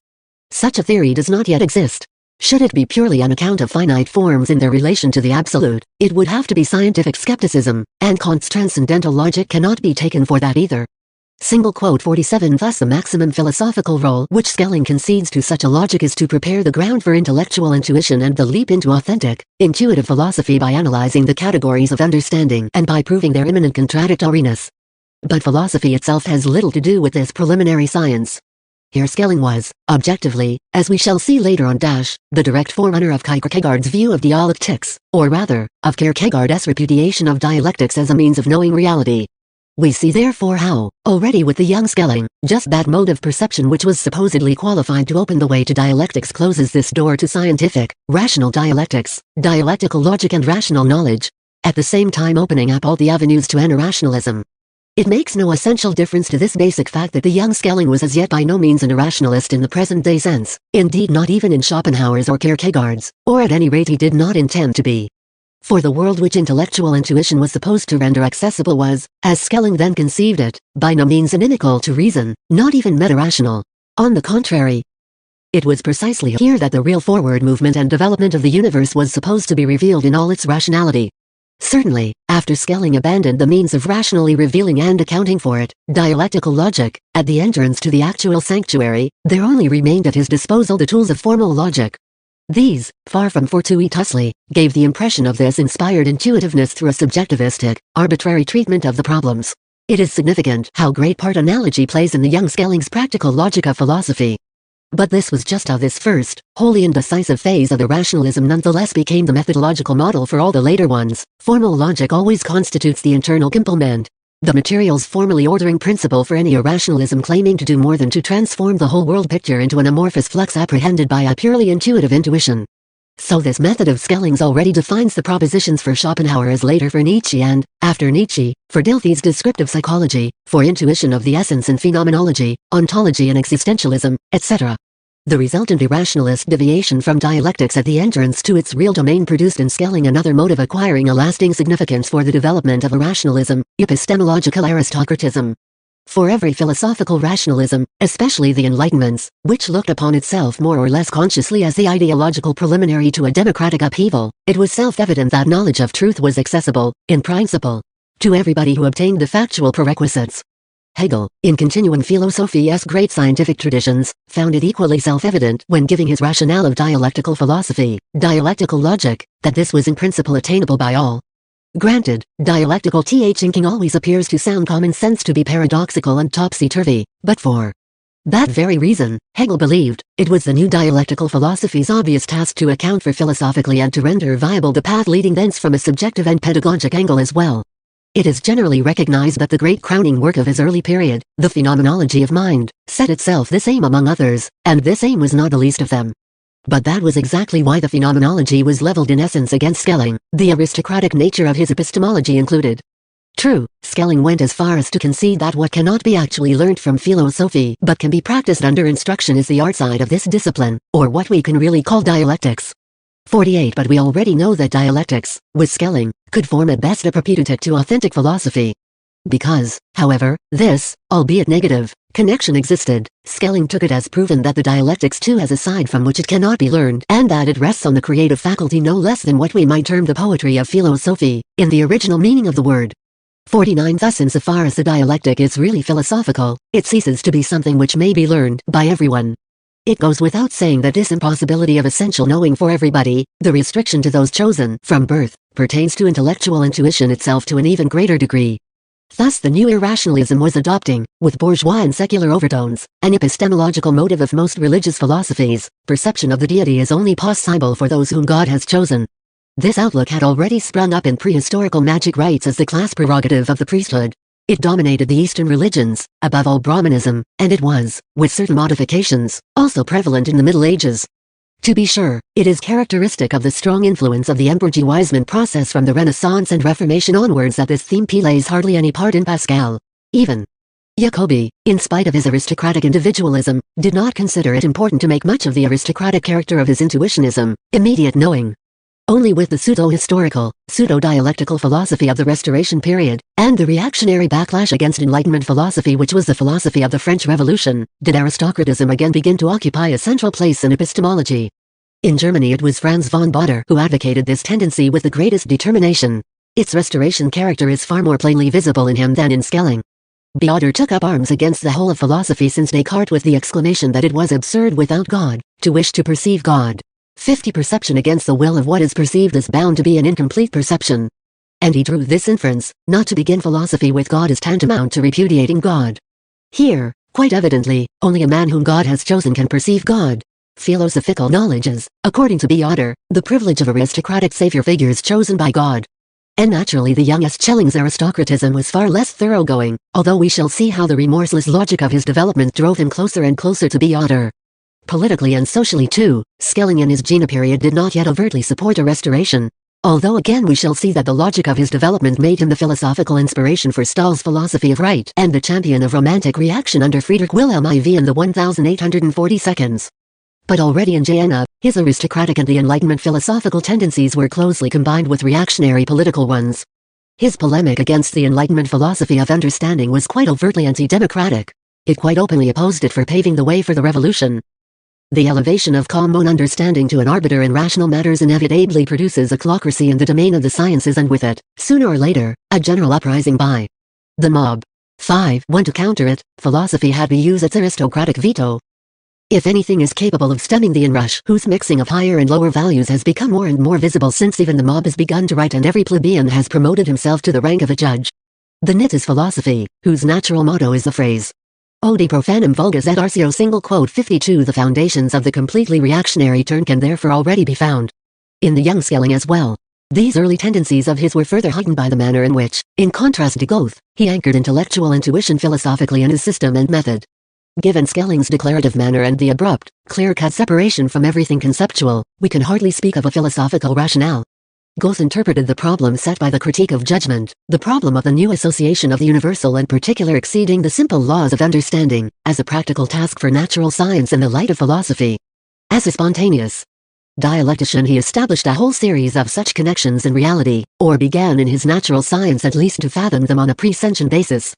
Such a theory does not yet exist. Should it be purely on account of finite forms in their relation to the absolute, it would have to be scientific skepticism, and Kant's transcendental logic cannot be taken for that either. Quote 47 Thus the maximum philosophical role which Schelling concedes to such a logic is to prepare the ground for intellectual intuition and the leap into authentic, intuitive philosophy by analyzing the categories of understanding and by proving their imminent contradictoriness. But philosophy itself has little to do with this preliminary science. Here Schelling was, objectively, as we shall see later on, the direct forerunner of Kierkegaard's view of dialectics, or rather, of Kierkegaard's repudiation of dialectics as a means of knowing reality. We see therefore how, already with the young Schelling, just that mode of perception which was supposedly qualified to open the way to dialectics closes this door to scientific, rational dialectics, dialectical logic and rational knowledge, at the same time opening up all the avenues to irrationalism. It makes no essential difference to this basic fact that the young Schelling was as yet by no means an irrationalist in the present-day sense, indeed not even in Schopenhauer's or Kierkegaard's, or at any rate he did not intend to be. For the world which intellectual intuition was supposed to render accessible was, as Schelling then conceived it, by no means inimical to reason, not even meta-rational. On the contrary, it was precisely here that the real forward movement and development of the universe was supposed to be revealed in all its rationality. Certainly, after Schelling abandoned the means of rationally revealing and accounting for it, dialectical logic, at the entrance to the actual sanctuary, there only remained at his disposal the tools of formal logic. These, far from fortuitously, gave the impression of this inspired intuitiveness through a subjectivistic, arbitrary treatment of the problems. It is significant how great part analogy plays in the young Schelling's practical logic of philosophy. But this was just how this first, wholly indecisive phase of the rationalism nonetheless became the methodological model for all the later ones. Formal logic always constitutes the internal complement, the materials formally ordering principle for any irrationalism claiming to do more than to transform the whole world picture into an amorphous flux apprehended by a purely intuitive intuition. So this method of Schelling's already defines the propositions for Schopenhauer as later for Nietzsche and, after Nietzsche, for Dilthey's descriptive psychology, for intuition of the essence and phenomenology, ontology and existentialism, etc. The resultant irrationalist deviation from dialectics at the entrance to its real domain produced in Schelling another mode of acquiring a lasting significance for the development of irrationalism, epistemological aristocratism. For every philosophical rationalism, especially the Enlightenments, which looked upon itself more or less consciously as the ideological preliminary to a democratic upheaval, it was self-evident that knowledge of truth was accessible, in principle, to everybody who obtained the factual prerequisites. Hegel, in Continuum Philosophiae's great scientific traditions, found it equally self-evident when giving his rationale of dialectical philosophy, dialectical logic, that this was in principle attainable by all. Granted, dialectical thinking always appears to sound common sense to be paradoxical and topsy-turvy, but for that very reason, Hegel believed, it was the new dialectical philosophy's obvious task to account for philosophically and to render viable the path leading thence from a subjective and pedagogic angle as well. It is generally recognized that the great crowning work of his early period, the Phenomenology of Mind, set itself this aim among others, and this aim was not the least of them. But that was exactly why the phenomenology was leveled in essence against Schelling, the aristocratic nature of his epistemology included. True, Schelling went as far as to concede that what cannot be actually learnt from philosophy but can be practiced under instruction is the art side of this discipline, or what we can really call dialectics. 48 But we already know that dialectics, with Schelling, could form at best a propedeutic to authentic philosophy. Because, however, this, albeit negative, connection existed, Schelling took it as proven that the dialectics too has a side from which it cannot be learned, and that it rests on the creative faculty no less than what we might term the poetry of philosophy, in the original meaning of the word. 49 Thus insofar as the dialectic is really philosophical, it ceases to be something which may be learned by everyone. It goes without saying that this impossibility of essential knowing for everybody, the restriction to those chosen from birth, pertains to intellectual intuition itself to an even greater degree. Thus the new irrationalism was adopting, with bourgeois and secular overtones, an epistemological motive of most religious philosophies. Perception of the deity is only possible for those whom God has chosen. This outlook had already sprung up in prehistorical magic rites as the class prerogative of the priesthood. It dominated the Eastern religions, above all Brahmanism, and it was, with certain modifications, also prevalent in the Middle Ages. To be sure, it is characteristic of the strong influence of the Bourgeoisement process from the Renaissance and Reformation onwards that this theme plays hardly any part in Pascal. Even Jacobi, in spite of his aristocratic individualism, did not consider it important to make much of the aristocratic character of his intuitionism, immediate knowing. Only with the pseudo-historical, pseudo-dialectical philosophy of the Restoration period, and the reactionary backlash against Enlightenment philosophy which was the philosophy of the French Revolution, did aristocratism again begin to occupy a central place in epistemology. In Germany it was Franz von Baader who advocated this tendency with the greatest determination. Its Restoration character is far more plainly visible in him than in Schelling. Baader took up arms against the whole of philosophy since Descartes with the exclamation that it was absurd without God, to wish to perceive God. 50 Perception against the will of what is perceived is bound to be an incomplete perception. And he drew this inference, not to begin philosophy with God is tantamount to repudiating God. Here, Quite evidently, only a man whom God has chosen can perceive God. Philosophical knowledge is, according to B. Otter, the privilege of aristocratic savior figures chosen by God. And naturally the young Schelling's aristocratism was far less thoroughgoing, although we shall see how the remorseless logic of his development drove him closer and closer to B. Otter. Politically and socially too, Schelling in his Jena period did not yet overtly support a restoration. Although again we shall see that the logic of his development made him the philosophical inspiration for Stahl's philosophy of right and the champion of romantic reaction under Friedrich Wilhelm IV in the 1842. But already in Jena, his aristocratic and the Enlightenment philosophical tendencies were closely combined with reactionary political ones. His polemic against the Enlightenment philosophy of understanding was quite overtly anti-democratic. It quite openly opposed it for paving the way for the revolution. The elevation of common understanding to an arbiter in rational matters inevitably produces a clocracy in the domain of the sciences and with it, sooner or later, a general uprising by the mob. 5. To counter it, philosophy had to use its aristocratic veto. If anything is capable of stemming the inrush whose mixing of higher and lower values has become more and more visible since even the mob has begun to write and every plebeian has promoted himself to the rank of a judge. The nit is philosophy, whose natural motto is the phrase Odi profanum vulgus et artio 52. The foundations of the completely reactionary turn can therefore already be found in the young Schelling as well. These early tendencies of his were further heightened by the manner in which, in contrast to Goethe, he anchored intellectual intuition philosophically in his system and method. Given Schelling's declarative manner and the abrupt, clear-cut separation from everything conceptual, we can hardly speak of a philosophical rationale. Goethe interpreted the problem set by the critique of judgment, the problem of the new association of the universal and particular exceeding the simple laws of understanding, as a practical task for natural science in the light of philosophy. As a spontaneous dialectician he established a whole series of such connections in reality, or began in his natural science at least to fathom them on a pre-sentient basis.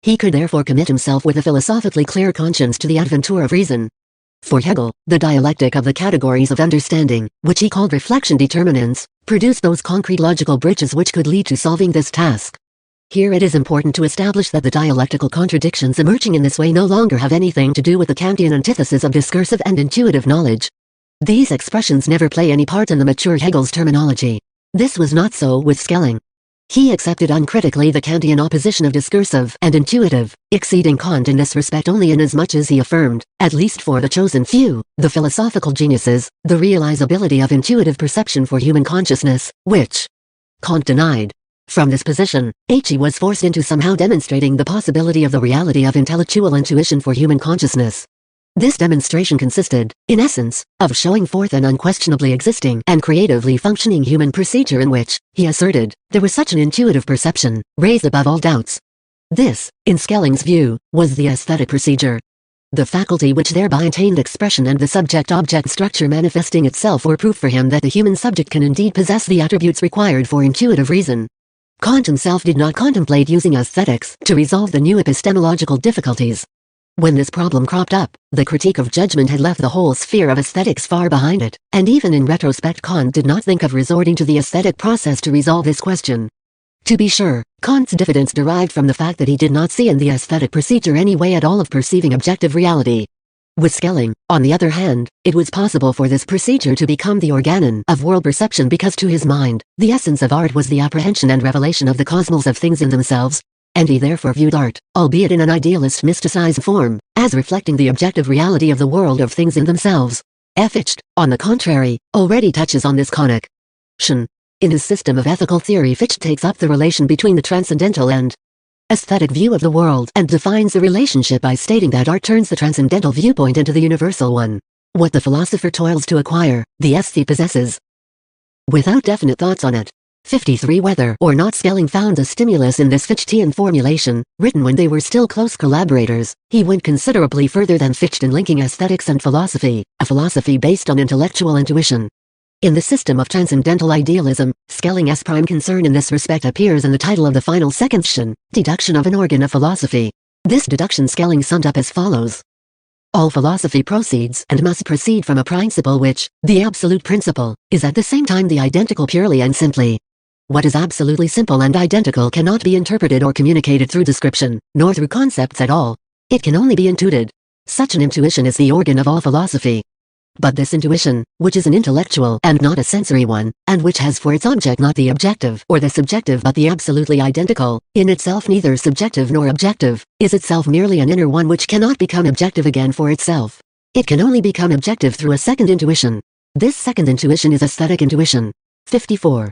He could therefore commit himself with a philosophically clear conscience to the adventure of reason. For Hegel, the dialectic of the categories of understanding, which he called reflection determinants, produced those concrete logical bridges which could lead to solving this task. Here it is important to establish that the dialectical contradictions emerging in this way no longer have anything to do with the Kantian antithesis of discursive and intuitive knowledge. These expressions never play any part in the mature Hegel's terminology. This was not so with Schelling. He accepted uncritically the Kantian opposition of discursive and intuitive, exceeding Kant in this respect only inasmuch as he affirmed, at least for the chosen few, the philosophical geniuses, the realizability of intuitive perception for human consciousness, which Kant denied. From this position, He was forced into somehow demonstrating the possibility of the reality of intellectual intuition for human consciousness. This demonstration consisted, in essence, of showing forth an unquestionably existing and creatively functioning human procedure in which, he asserted, there was such an intuitive perception, raised above all doubts. This, in Schelling's view, was the aesthetic procedure. The faculty which thereby attained expression and the subject-object structure manifesting itself were proof for him that the human subject can indeed possess the attributes required for intuitive reason. Kant himself did not contemplate using aesthetics to resolve the new epistemological difficulties. When this problem cropped up, the critique of judgment had left the whole sphere of aesthetics far behind it, and even in retrospect Kant did not think of resorting to the aesthetic process to resolve this question. To be sure, Kant's diffidence derived from the fact that he did not see in the aesthetic procedure any way at all of perceiving objective reality. With Schelling, on the other hand, it was possible for this procedure to become the organon of world perception because to his mind, the essence of art was the apprehension and revelation of the cosmos of things in themselves, and he therefore viewed art, albeit in an idealist mysticized form, as reflecting the objective reality of the world of things in themselves. Fichte, on the contrary, already touches on this connection. In his system of ethical theory Fichte takes up the relation between the transcendental and aesthetic view of the world and defines the relationship by stating that art turns the transcendental viewpoint into the universal one. What the philosopher toils to acquire, the aesthete possesses. Without definite thoughts on it. 53. Whether or not Schelling found a stimulus in this Fichtean formulation, written when they were still close collaborators, he went considerably further than Fichte in linking aesthetics and philosophy, a philosophy based on intellectual intuition. In the system of transcendental idealism, Schelling's prime concern in this respect appears in the title of the final section, Deduction of an Organ of Philosophy. This deduction Schelling summed up as follows. All philosophy proceeds and must proceed from a principle which, the absolute principle, is at the same time the identical purely and simply. What is absolutely simple and identical cannot be interpreted or communicated through description, nor through concepts at all. It can only be intuited. Such an intuition is the organ of all philosophy. But this intuition, which is an intellectual and not a sensory one, and which has for its object not the objective or the subjective but the absolutely identical, in itself neither subjective nor objective, is itself merely an inner one which cannot become objective again for itself. It can only become objective through a second intuition. This second intuition is aesthetic intuition. 54.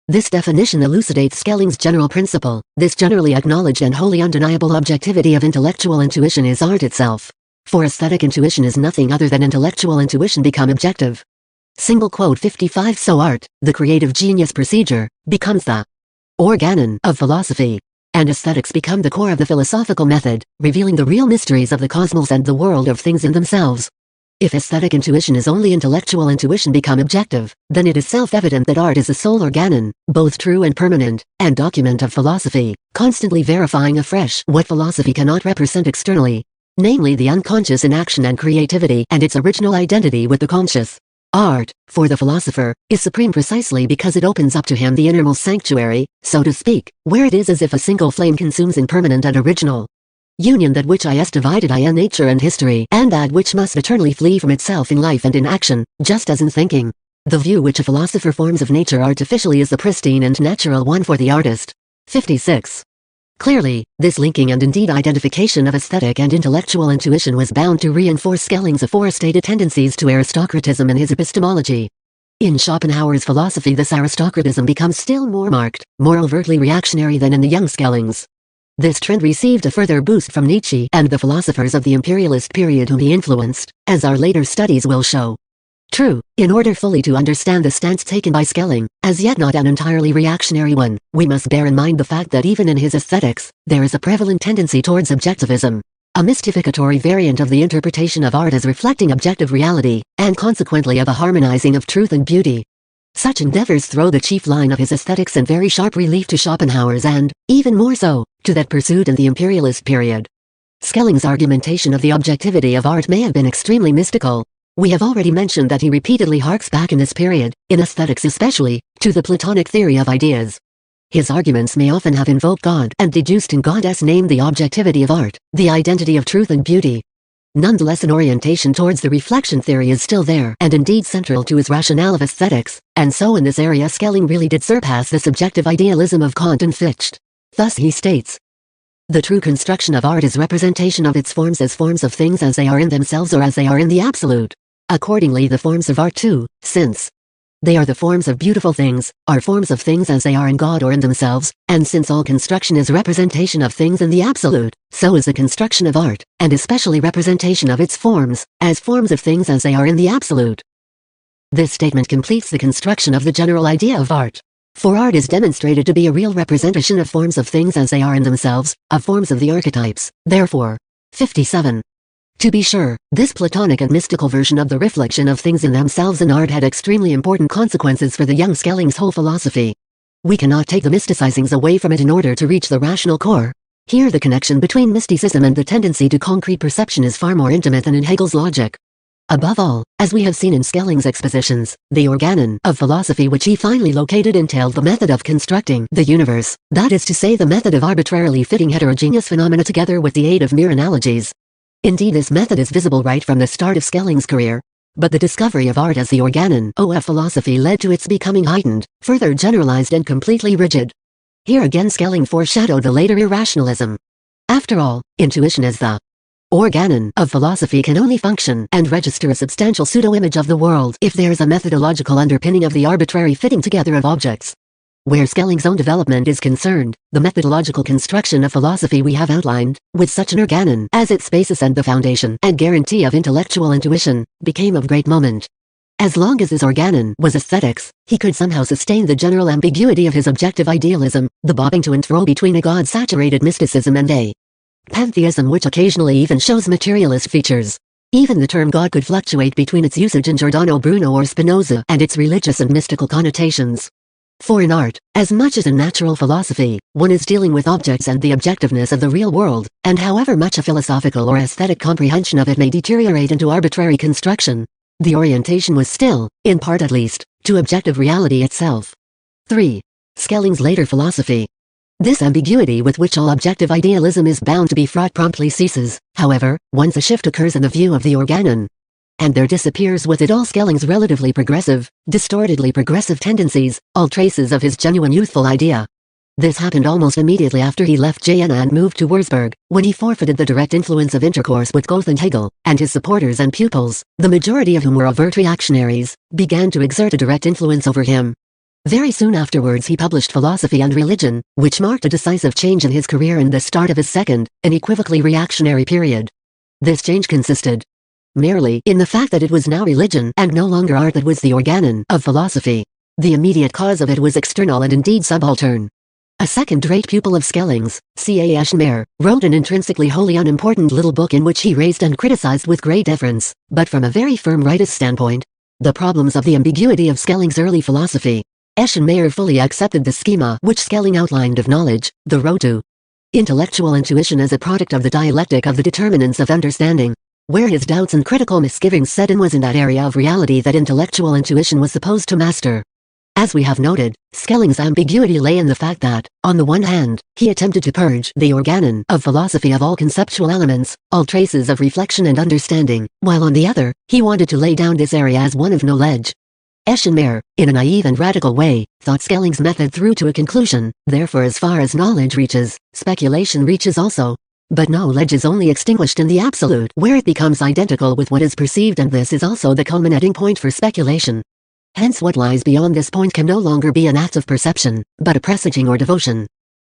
This definition elucidates Skelling's general principle. This generally acknowledged and wholly undeniable objectivity of intellectual intuition is art itself. For aesthetic intuition is nothing other than intellectual intuition become objective. Single quote 55. So art, the creative genius procedure, becomes the organon of philosophy. And aesthetics become the core of the philosophical method, revealing the real mysteries of the cosmos and the world of things in themselves. If aesthetic intuition is only intellectual intuition become objective, then it is self-evident that art is the sole organon, both true and permanent, and document of philosophy, constantly verifying afresh what philosophy cannot represent externally, namely the unconscious in action and creativity and its original identity with the conscious. Art, for the philosopher, is supreme precisely because it opens up to him the innermost sanctuary, so to speak, where it is as if a single flame consumes impermanent and original union that which is divided in nature and history, and that which must eternally flee from itself in life and in action, just as in thinking. The view which a philosopher forms of nature artificially is the pristine and natural one for the artist. 56. Clearly, this linking and indeed identification of aesthetic and intellectual intuition was bound to reinforce Skelling's aforestated tendencies to aristocratism in his epistemology. In Schopenhauer's philosophy this aristocratism becomes still more marked, more overtly reactionary than in the young Skelling's. This trend received a further boost from Nietzsche and the philosophers of the imperialist period whom he influenced, as our later studies will show. True, in order fully to understand the stance taken by Schelling, as yet not an entirely reactionary one, we must bear in mind the fact that even in his aesthetics, there is a prevalent tendency towards objectivism, a mystificatory variant of the interpretation of art as reflecting objective reality, and consequently of a harmonizing of truth and beauty. Such endeavors throw the chief line of his aesthetics in very sharp relief to Schopenhauer's and, even more so, to that pursued in the imperialist period. Skelling's argumentation of the objectivity of art may have been extremely mystical. We have already mentioned that he repeatedly harks back in this period, in aesthetics especially, to the Platonic theory of ideas. His arguments may often have invoked God and deduced in God's name the objectivity of art, the identity of truth and beauty. Nonetheless an orientation towards the reflection theory is still there and indeed central to his rationale of aesthetics, and so in this area Schelling really did surpass the subjective idealism of Kant and Fichte. Thus he states, the true construction of art is representation of its forms as forms of things as they are in themselves or as they are in the absolute. Accordingly the forms of art too, since they are the forms of beautiful things, are forms of things as they are in God or in themselves, and since all construction is representation of things in the absolute, so is the construction of art, and especially representation of its forms, as forms of things as they are in the absolute. This statement completes the construction of the general idea of art. For art is demonstrated to be a real representation of forms of things as they are in themselves, of forms of the archetypes, therefore. 57. To be sure, this Platonic and mystical version of the reflection of things in themselves in art had extremely important consequences for the young Skelling's whole philosophy. We cannot take the mysticizings away from it in order to reach the rational core. Here the connection between mysticism and the tendency to concrete perception is far more intimate than in Hegel's logic. Above all, as we have seen in Skelling's expositions, the organon of philosophy which he finally located entailed the method of constructing the universe, that is to say the method of arbitrarily fitting heterogeneous phenomena together with the aid of mere analogies. Indeed this method is visible right from the start of Skelling's career. But the discovery of art as the organon of philosophy led to its becoming heightened, further generalized and completely rigid. Here again Schelling foreshadowed the later irrationalism. After all, intuition as the organon of philosophy can only function and register a substantial pseudo-image of the world if there is a methodological underpinning of the arbitrary fitting together of objects. Where Skelling's own development is concerned, the methodological construction of philosophy we have outlined, with such an organon as its basis and the foundation and guarantee of intellectual intuition, became of great moment. As long as his organon was aesthetics, he could somehow sustain the general ambiguity of his objective idealism, the bobbing to and fro between a God-saturated mysticism and a pantheism which occasionally even shows materialist features. Even the term God could fluctuate between its usage in Giordano Bruno or Spinoza and its religious and mystical connotations. For in art, as much as in natural philosophy, one is dealing with objects and the objectiveness of the real world, and however much a philosophical or aesthetic comprehension of it may deteriorate into arbitrary construction, the orientation was still, in part at least, to objective reality itself. 3. Skelling's later philosophy. This ambiguity with which all objective idealism is bound to be fraught promptly ceases, however, once a shift occurs in the view of the organon. and there disappears with it all Skelling's relatively progressive, distortedly progressive tendencies, all traces of his genuine youthful idea. This happened almost immediately after he left Jena and moved to Würzburg, when he forfeited the direct influence of intercourse with Goethe and Hegel, and his supporters and pupils, the majority of whom were overt reactionaries, began to exert a direct influence over him. Very soon afterwards he published Philosophy and Religion, which marked a decisive change in his career and the start of his second, unequivocally reactionary period. This change consisted merely in the fact that it was now religion and no longer art that was the organon of philosophy. The immediate cause of it was external and indeed subaltern. A second-rate pupil of Skelling's, C.A. Eschenmayer, wrote an intrinsically wholly unimportant little book in which he raised and criticized with great deference, but from a very firm rightist standpoint, the problems of the ambiguity of Skelling's early philosophy. Eschenmayer fully accepted the schema which Schelling outlined of knowledge, the road to intellectual intuition as a product of the dialectic of the determinants of understanding. Where his doubts and critical misgivings set in was in that area of reality that intellectual intuition was supposed to master. As we have noted, Skelling's ambiguity lay in the fact that, on the one hand, he attempted to purge the organon of philosophy of all conceptual elements, all traces of reflection and understanding, while on the other, he wanted to lay down this area as one of knowledge. Eschenmayer, in a naive and radical way, thought Skelling's method through to a conclusion, therefore as far as knowledge reaches, speculation reaches also. But knowledge is only extinguished in the absolute where it becomes identical with what is perceived, and this is also the culminating point for speculation. Hence what lies beyond this point can no longer be an act of perception, but a presaging or devotion.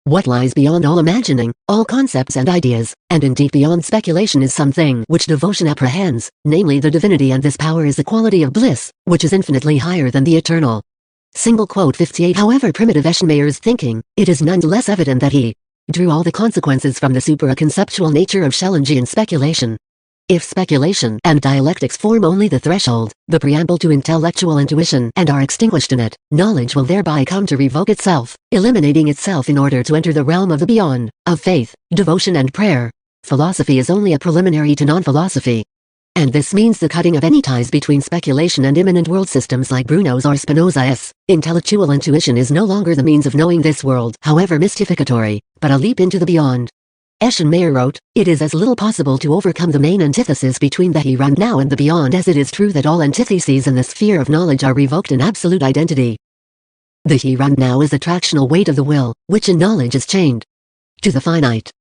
What lies beyond all imagining, all concepts and ideas, and indeed beyond speculation is something which devotion apprehends, namely the divinity, and this power is the quality of bliss, which is infinitely higher than the eternal. Single quote 58. However primitive Eschenmayer's thinking, it is none the less evident that he drew all the consequences from the supra-conceptual nature of Schellingian speculation. If speculation and dialectics form only the threshold, the preamble to intellectual intuition, and are extinguished in it, knowledge will thereby come to revoke itself, eliminating itself in order to enter the realm of the beyond, of faith, devotion and prayer. Philosophy is only a preliminary to non-philosophy. And this means the cutting of any ties between speculation and immanent world systems like Bruno's or Spinoza's. Intellectual intuition is no longer the means of knowing this world, however mystificatory, but a leap into the beyond. Eschenmayer wrote, "It is as little possible to overcome the main antithesis between the here and now and the beyond as it is true that all antitheses in the sphere of knowledge are revoked in absolute identity. The here and now is the tractional weight of the will, which in knowledge is chained to the finite.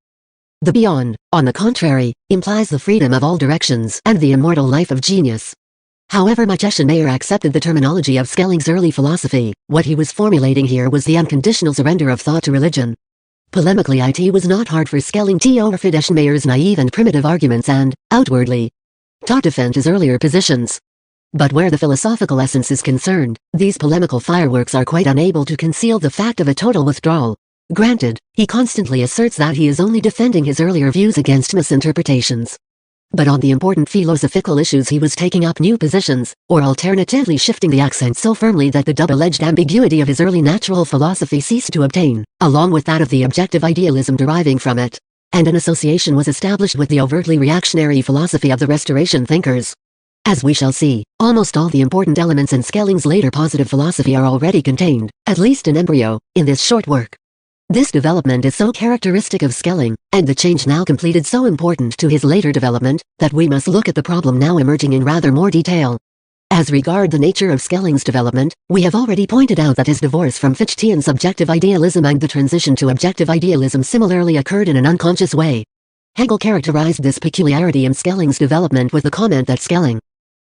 The beyond, on the contrary, implies the freedom of all directions and the immortal life of genius." However much Eschenmayer accepted the terminology of Skelling's early philosophy, what he was formulating here was the unconditional surrender of thought to religion. Polemically, it was not hard for Schelling to overfit Eschenmayer's naive and primitive arguments and, outwardly, to defend his earlier positions. But where the philosophical essence is concerned, these polemical fireworks are quite unable to conceal the fact of a total withdrawal. Granted, he constantly asserts that he is only defending his earlier views against misinterpretations. But on the important philosophical issues he was taking up new positions, or alternatively shifting the accent so firmly that the double-edged ambiguity of his early natural philosophy ceased to obtain, along with that of the objective idealism deriving from it. And an association was established with the overtly reactionary philosophy of the Restoration thinkers. As we shall see, almost all the important elements in Skelling's later positive philosophy are already contained, at least in embryo, in this short work. This development is so characteristic of Schelling, and the change now completed so important to his later development, that we must look at the problem now emerging in rather more detail. As regard the nature of Skelling's development, we have already pointed out that his divorce from Fichtean subjective idealism and the transition to objective idealism similarly occurred in an unconscious way. Hegel characterized this peculiarity in Skelling's development with the comment that Schelling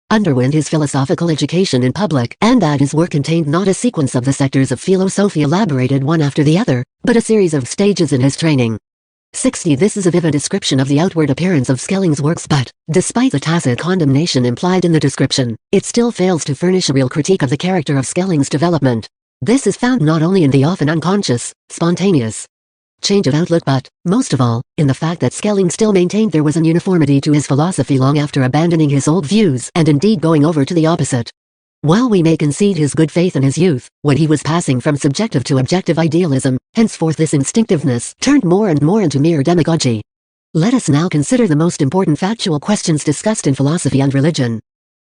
underwent his philosophical education in public, and that his work contained not a sequence of the sectors of philosophy elaborated one after the other, but a series of stages in his training. 60. This is a vivid description of the outward appearance of Skelling's works, but, despite the tacit condemnation implied in the description, it still fails to furnish a real critique of the character of Skelling's development. This is found not only in the often unconscious, spontaneous change of outlook but, most of all, in the fact that Schelling still maintained there was an uniformity to his philosophy long after abandoning his old views and indeed going over to the opposite. While we may concede his good faith in his youth, when he was passing from subjective to objective idealism, henceforth this instinctiveness turned more and more into mere demagogy. Let us now consider the most important factual questions discussed in philosophy and religion.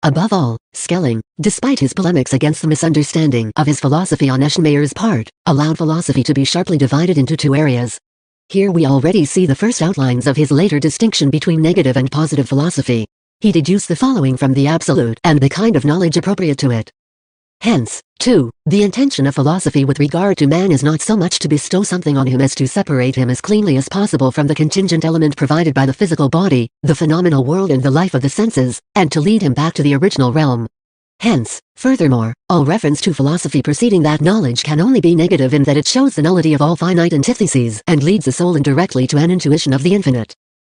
Above all, Schelling, despite his polemics against the misunderstanding of his philosophy on Eschenmayer's part, allowed philosophy to be sharply divided into two areas. Here we already see the first outlines of his later distinction between negative and positive philosophy. he deduced the following from the absolute and the kind of knowledge appropriate to it. Hence, 2. The intention of philosophy with regard to man is not so much to bestow something on him as to separate him as cleanly as possible from the contingent element provided by the physical body, the phenomenal world and the life of the senses, and to lead him back to the original realm. Hence, furthermore, all reference to philosophy preceding that knowledge can only be negative in that it shows the nullity of all finite antitheses and leads the soul indirectly to an intuition of the infinite.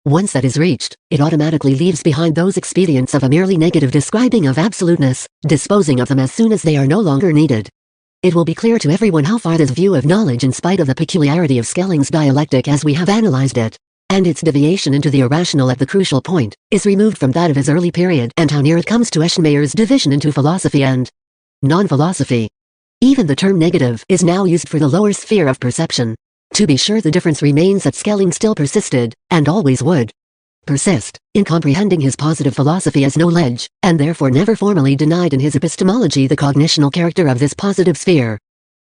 Once that is reached, it automatically leaves behind those expedients of a merely negative describing of absoluteness, disposing of them as soon as they are no longer needed. It will be clear to everyone how far this view of knowledge, in spite of the peculiarity of Schelling's dialectic as we have analyzed it, and its deviation into the irrational at the crucial point, is removed from that of his early period, and how near it comes to Eschenmayer's division into philosophy and non-philosophy. Even the term negative is now used for the lower sphere of perception. To be sure, the difference remains that Schelling still persisted, and always would persist, in comprehending his positive philosophy as knowledge, and therefore never formally denied in his epistemology the cognitional character of this positive sphere.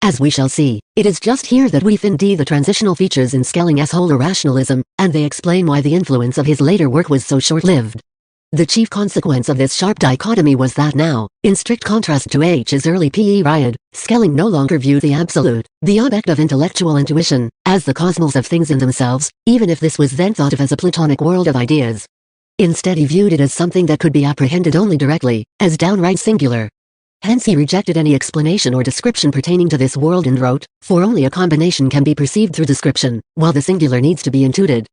As we shall see, it is just here that we find the transitional features in Schelling's whole irrationalism, and they explain why the influence of his later work was so short-lived. The chief consequence of this sharp dichotomy was that now, in strict contrast to H's early period, Schelling no longer viewed the absolute, the object of intellectual intuition, as the cosmos of things in themselves, even if this was then thought of as a Platonic world of ideas. Instead, he viewed it as something that could be apprehended only directly, as downright singular. Hence he rejected any explanation or description pertaining to this world and wrote, for only a combination can be perceived through description, while the singular needs to be intuited.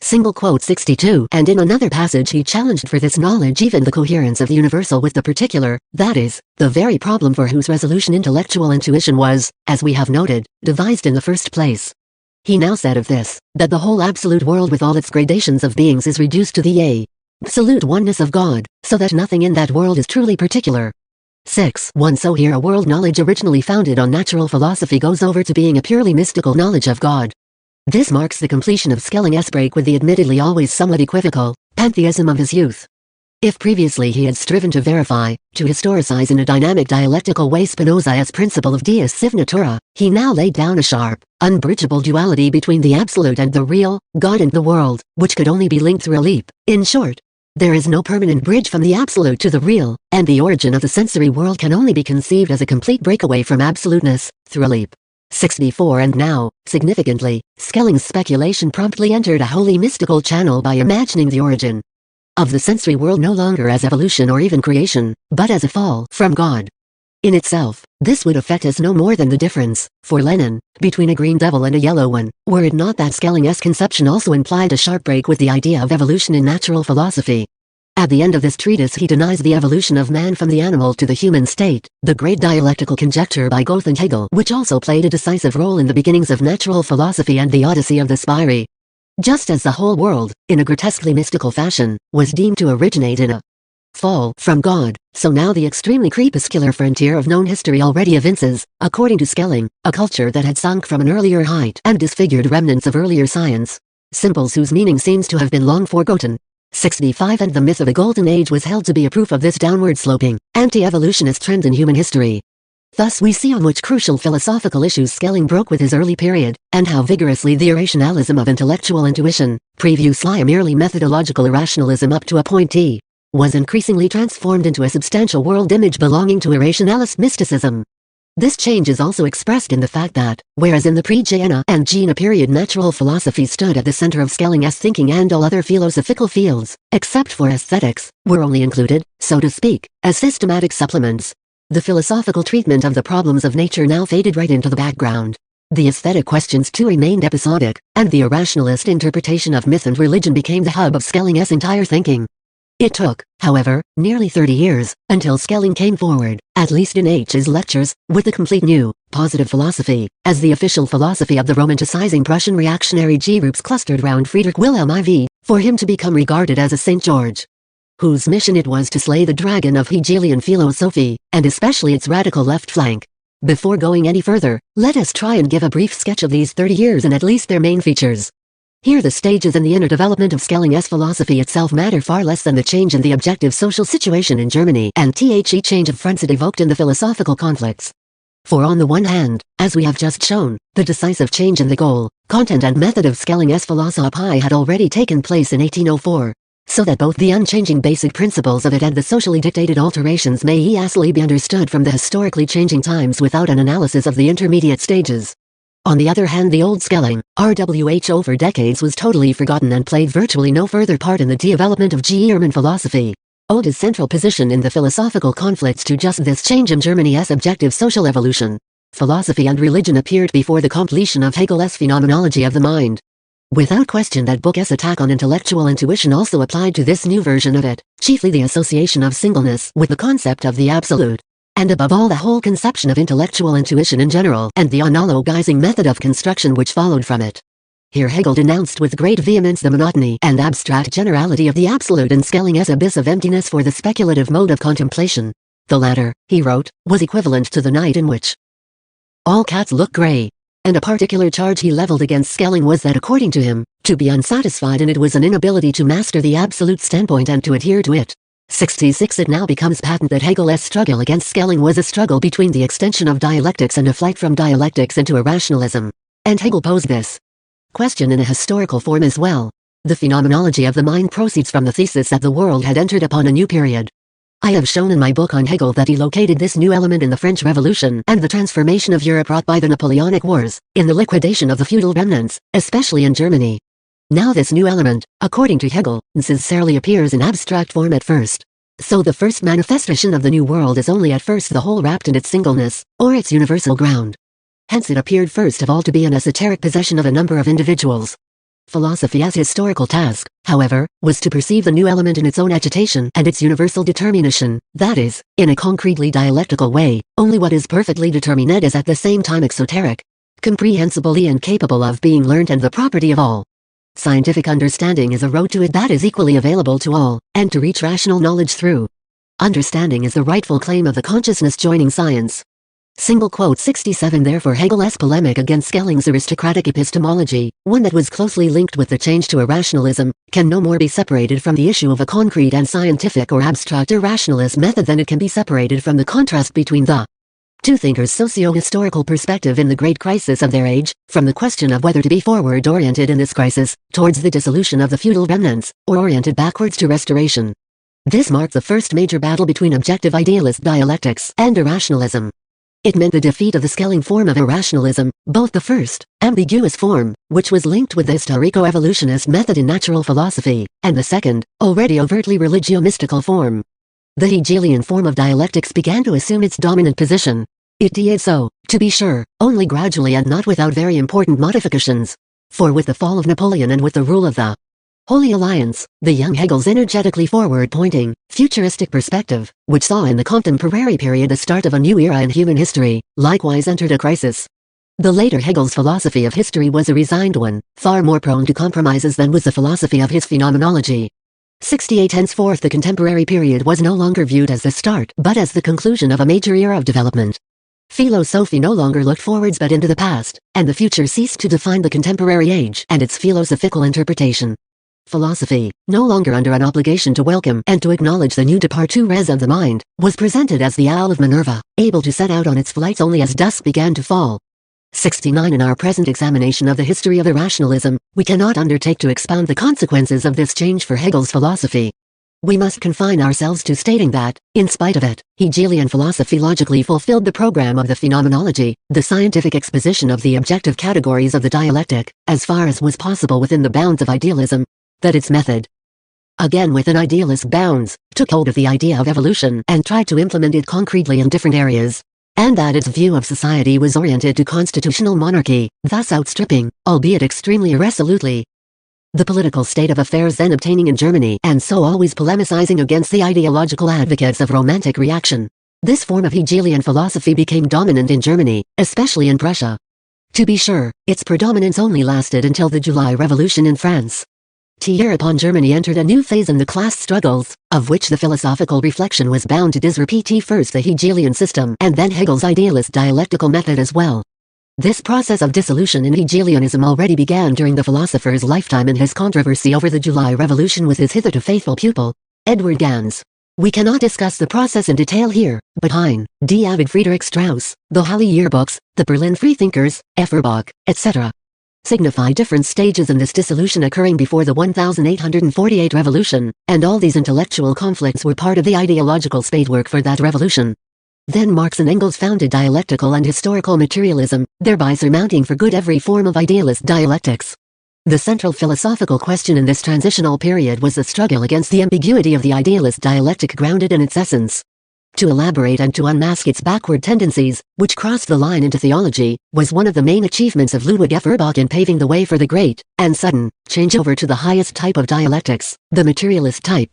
62. And in another passage he challenged for this knowledge even the coherence of the universal with the particular, that is, the very problem for whose resolution intellectual intuition was, as we have noted, devised in the first place. He now said of this, that the whole absolute world with all its gradations of beings is reduced to the absolute oneness of God, so that nothing in that world is truly particular. 1. So here a world knowledge originally founded on natural philosophy goes over to being a purely mystical knowledge of God. This marks the completion of Schelling's break with the admittedly always somewhat equivocal pantheism of his youth. If previously he had striven to verify, to historicize in a dynamic dialectical way Spinoza's principle of Deus sive natura, he now laid down a sharp, unbridgeable duality between the absolute and the real, God and the world, which could only be linked through a leap. In short, there is no permanent bridge from the absolute to the real, and the origin of the sensory world can only be conceived as a complete breakaway from absoluteness, through a leap. 64. And now, significantly, Schelling's speculation promptly entered a wholly mystical channel by imagining the origin of the sensory world no longer as evolution or even creation, but as a fall from God. In itself, this would affect us no more than the difference, for Lenin, between a green devil and a yellow one, were it not that Schelling's conception also implied a sharp break with the idea of evolution in natural philosophy. At the end of this treatise he denies the evolution of man from the animal to the human state, the great dialectical conjecture by Goethe and Hegel, which also played a decisive role in the beginnings of natural philosophy and the Odyssey of the Spiri. Just as the whole world, in a grotesquely mystical fashion, was deemed to originate in a fall from God, so now the extremely crepuscular frontier of known history already evinces, according to Schelling, a culture that had sunk from an earlier height and disfigured remnants of earlier science, symbols whose meaning seems to have been long forgotten. 65. And the myth of a golden age was held to be a proof of this downward-sloping, anti-evolutionist trend in human history. Thus we see on which crucial philosophical issues Schelling broke with his early period, and how vigorously the irrationalism of intellectual intuition, previously a merely methodological irrationalism up to a point was increasingly transformed into a substantial world image belonging to irrationalist mysticism. This change is also expressed in the fact that, whereas in the pre-Jena and Jena period natural philosophy stood at the center of Schelling's thinking and all other philosophical fields, except for aesthetics, were only included, so to speak, as systematic supplements. The philosophical treatment of the problems of nature now faded right into the background. The aesthetic questions too remained episodic, and the irrationalist interpretation of myth and religion became the hub of Schelling's entire thinking. It took, however, nearly 30 years, until Schelling came forward, at least in H's lectures, with the complete new, positive philosophy, as the official philosophy of the romanticizing Prussian reactionary groups clustered round Friedrich Wilhelm IV, for him to become regarded as a St. George, whose mission it was to slay the dragon of Hegelian philosophy, and especially its radical left flank. Before going any further, let us try and give a brief sketch of these 30 years and at least their main features. Here the stages in the inner development of Schelling's philosophy itself matter far less than the change in the objective social situation in Germany and the change of fronts it evoked in the philosophical conflicts. For on the one hand, as we have just shown, the decisive change in the goal, content and method of Schelling's philosophy had already taken place in 1804. so that both the unchanging basic principles of it and the socially dictated alterations may easily be understood from the historically changing times without an analysis of the intermediate stages. On the other hand, the old Schelling, RWH over decades was totally forgotten and played virtually no further part in the development of German philosophy. Owed his central position in the philosophical conflicts to just this change in Germany's objective social evolution. Philosophy and religion appeared before the completion of Hegel's phenomenology of the mind. Without question, that book's attack on intellectual intuition also applied to this new version of it, chiefly the association of singleness with the concept of the absolute. And above all, the whole conception of intellectual intuition in general and the analogizing method of construction which followed from it. Here Hegel denounced with great vehemence the monotony and abstract generality of the absolute and Schelling's abyss of emptiness for the speculative mode of contemplation. The latter, he wrote, was equivalent to the night in which all cats look grey. And a particular charge he leveled against Schelling was that, according to him, to be unsatisfied in it was an inability to master the absolute standpoint and to adhere to it. 66 It now becomes patent that Hegel's struggle against Schelling was a struggle between the extension of dialectics and a flight from dialectics into irrationalism. And Hegel posed this question in a historical form as well. The phenomenology of the mind proceeds from the thesis that the world had entered upon a new period. I have shown in my book on Hegel that he located this new element in the French Revolution and the transformation of Europe wrought by the Napoleonic Wars, in the liquidation of the feudal remnants, especially in Germany. Now this new element, according to Hegel, necessarily appears in abstract form at first. So the first manifestation of the new world is only at first the whole wrapped in its singleness, or its universal ground. Hence it appeared first of all to be an esoteric possession of a number of individuals. Philosophy as historical task, however, was to perceive the new element in its own agitation and its universal determination, that is, in a concretely dialectical way. Only what is perfectly determinate is at the same time exoteric, comprehensibly and capable of being learnt and the property of all. Scientific understanding is a road to it that is equally available to all, and to reach rational knowledge understanding is the rightful claim of the consciousness joining science. 67 Therefore Hegel's polemic against Schelling's aristocratic epistemology, one that was closely linked with the change to irrationalism, can no more be separated from the issue of a concrete and scientific or abstract irrationalist method than it can be separated from the contrast between the two thinkers' socio-historical perspective in the great crisis of their age, from the question of whether to be forward-oriented in this crisis, towards the dissolution of the feudal remnants, or oriented backwards to restoration. This marked the first major battle between objective idealist dialectics and irrationalism. It meant the defeat of the Schelling form of irrationalism, both the first, ambiguous form, which was linked with the historico-evolutionist method in natural philosophy, and the second, already overtly religio-mystical form. The Hegelian form of dialectics began to assume its dominant position. It did so, to be sure, only gradually and not without very important modifications. For with the fall of Napoleon and with the rule of the Holy Alliance, the young Hegel's energetically forward-pointing, futuristic perspective, which saw in the contemporary period the start of a new era in human history, likewise entered a crisis. The later Hegel's philosophy of history was a resigned one, far more prone to compromises than was the philosophy of his phenomenology. 68 Henceforth the contemporary period was no longer viewed as the start but as the conclusion of a major era of development. Philosophy no longer looked forwards but into the past, and the future ceased to define the contemporary age and its philosophical interpretation. Philosophy, no longer under an obligation to welcome and to acknowledge the new departures of the mind, was presented as the owl of Minerva, able to set out on its flights only as dusk began to fall. 69 In our present examination of the history of irrationalism, we cannot undertake to expound the consequences of this change for Hegel's philosophy. We must confine ourselves to stating that, in spite of it, Hegelian philosophy logically fulfilled the program of the phenomenology, the scientific exposition of the objective categories of the dialectic, as far as was possible within the bounds of idealism. That its method, again within idealist bounds, took hold of the idea of evolution and tried to implement it concretely in different areas, and that its view of society was oriented to constitutional monarchy, thus outstripping, albeit extremely irresolutely, the political state of affairs then obtaining in Germany, and so always polemicizing against the ideological advocates of romantic reaction. This form of Hegelian philosophy became dominant in Germany, especially in Prussia. To be sure, its predominance only lasted until the July Revolution in France. Hereupon Germany entered a new phase in the class struggles, of which the philosophical reflection was bound to disrepeat first the Hegelian system and then Hegel's idealist dialectical method as well. This process of dissolution in Hegelianism already began during the philosopher's lifetime in his controversy over the July Revolution with his hitherto faithful pupil, Edward Gans. We cannot discuss the process in detail here, but Hein, David Friedrich Strauss, the Halle Yearbooks, the Berlin Freethinkers, Feuerbach, etc. signify different stages in this dissolution occurring before the 1848 revolution, and all these intellectual conflicts were part of the ideological spadework for that revolution. Then Marx and Engels founded dialectical and historical materialism, thereby surmounting for good every form of idealist dialectics. The central philosophical question in this transitional period was the struggle against the ambiguity of the idealist dialectic grounded in its essence. To elaborate and to unmask its backward tendencies, which crossed the line into theology, was one of the main achievements of Ludwig Feuerbach in paving the way for the great, and sudden, changeover to the highest type of dialectics, the materialist type.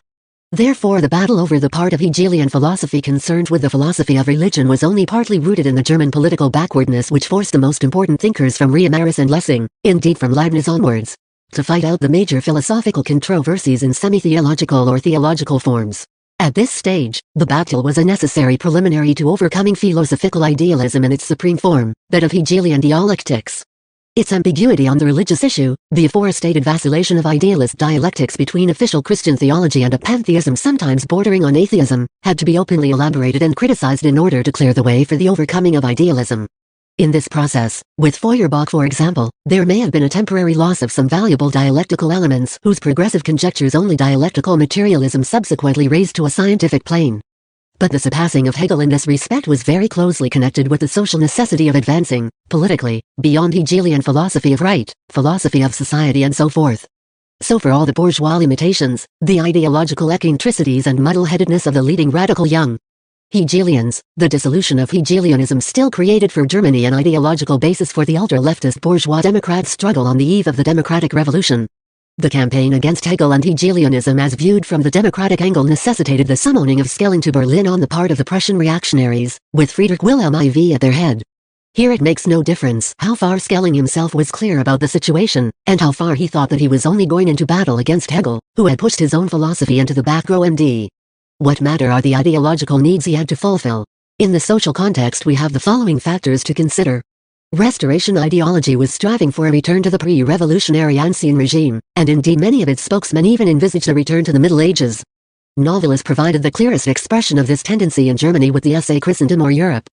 Therefore the battle over the part of Hegelian philosophy concerned with the philosophy of religion was only partly rooted in the German political backwardness which forced the most important thinkers from Reimarus and Lessing, indeed from Leibniz onwards, to fight out the major philosophical controversies in semi-theological or theological forms. At this stage, the battle was a necessary preliminary to overcoming philosophical idealism in its supreme form, that of Hegelian dialectics. Its ambiguity on the religious issue, the aforestated vacillation of idealist dialectics between official Christian theology and a pantheism sometimes bordering on atheism, had to be openly elaborated and criticized in order to clear the way for the overcoming of idealism. In this process, with Feuerbach for example, there may have been a temporary loss of some valuable dialectical elements whose progressive conjectures only dialectical materialism subsequently raised to a scientific plane. But the surpassing of Hegel in this respect was very closely connected with the social necessity of advancing, politically, beyond Hegelian philosophy of right, philosophy of society and so forth. So for all the bourgeois limitations, the ideological eccentricities and muddle-headedness of the leading radical young Hegelians, the dissolution of Hegelianism still created for Germany an ideological basis for the ultra-leftist bourgeois Democrats' struggle on the eve of the Democratic Revolution. The campaign against Hegel and Hegelianism as viewed from the democratic angle necessitated the summoning of Schelling to Berlin on the part of the Prussian reactionaries, with Friedrich Wilhelm IV at their head. Here it makes no difference how far Schelling himself was clear about the situation, and how far he thought that he was only going into battle against Hegel, who had pushed his own philosophy into the back row MD. What matter are the ideological needs he had to fulfill? In the social context we have the following factors to consider. Restoration ideology was striving for a return to the pre-revolutionary Ancien regime, and indeed many of its spokesmen even envisaged a return to the Middle Ages. Novalis provided the clearest expression of this tendency in Germany with the essay Christendom or Europe.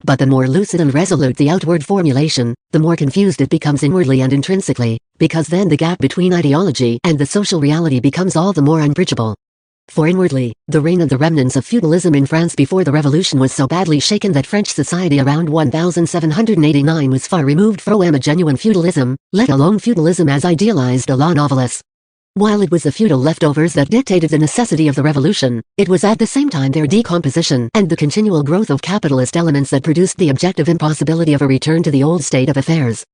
But the more lucid and resolute the outward formulation, the more confused it becomes inwardly and intrinsically, because then the gap between ideology and the social reality becomes all the more unbridgeable. For inwardly, the reign of the remnants of feudalism in France before the Revolution was so badly shaken that French society around 1789 was far removed from a genuine feudalism, let alone feudalism as idealized a la novelis. While it was the feudal leftovers that dictated the necessity of the revolution, it was at the same time their decomposition and the continual growth of capitalist elements that produced the objective impossibility of a return to the old state of affairs.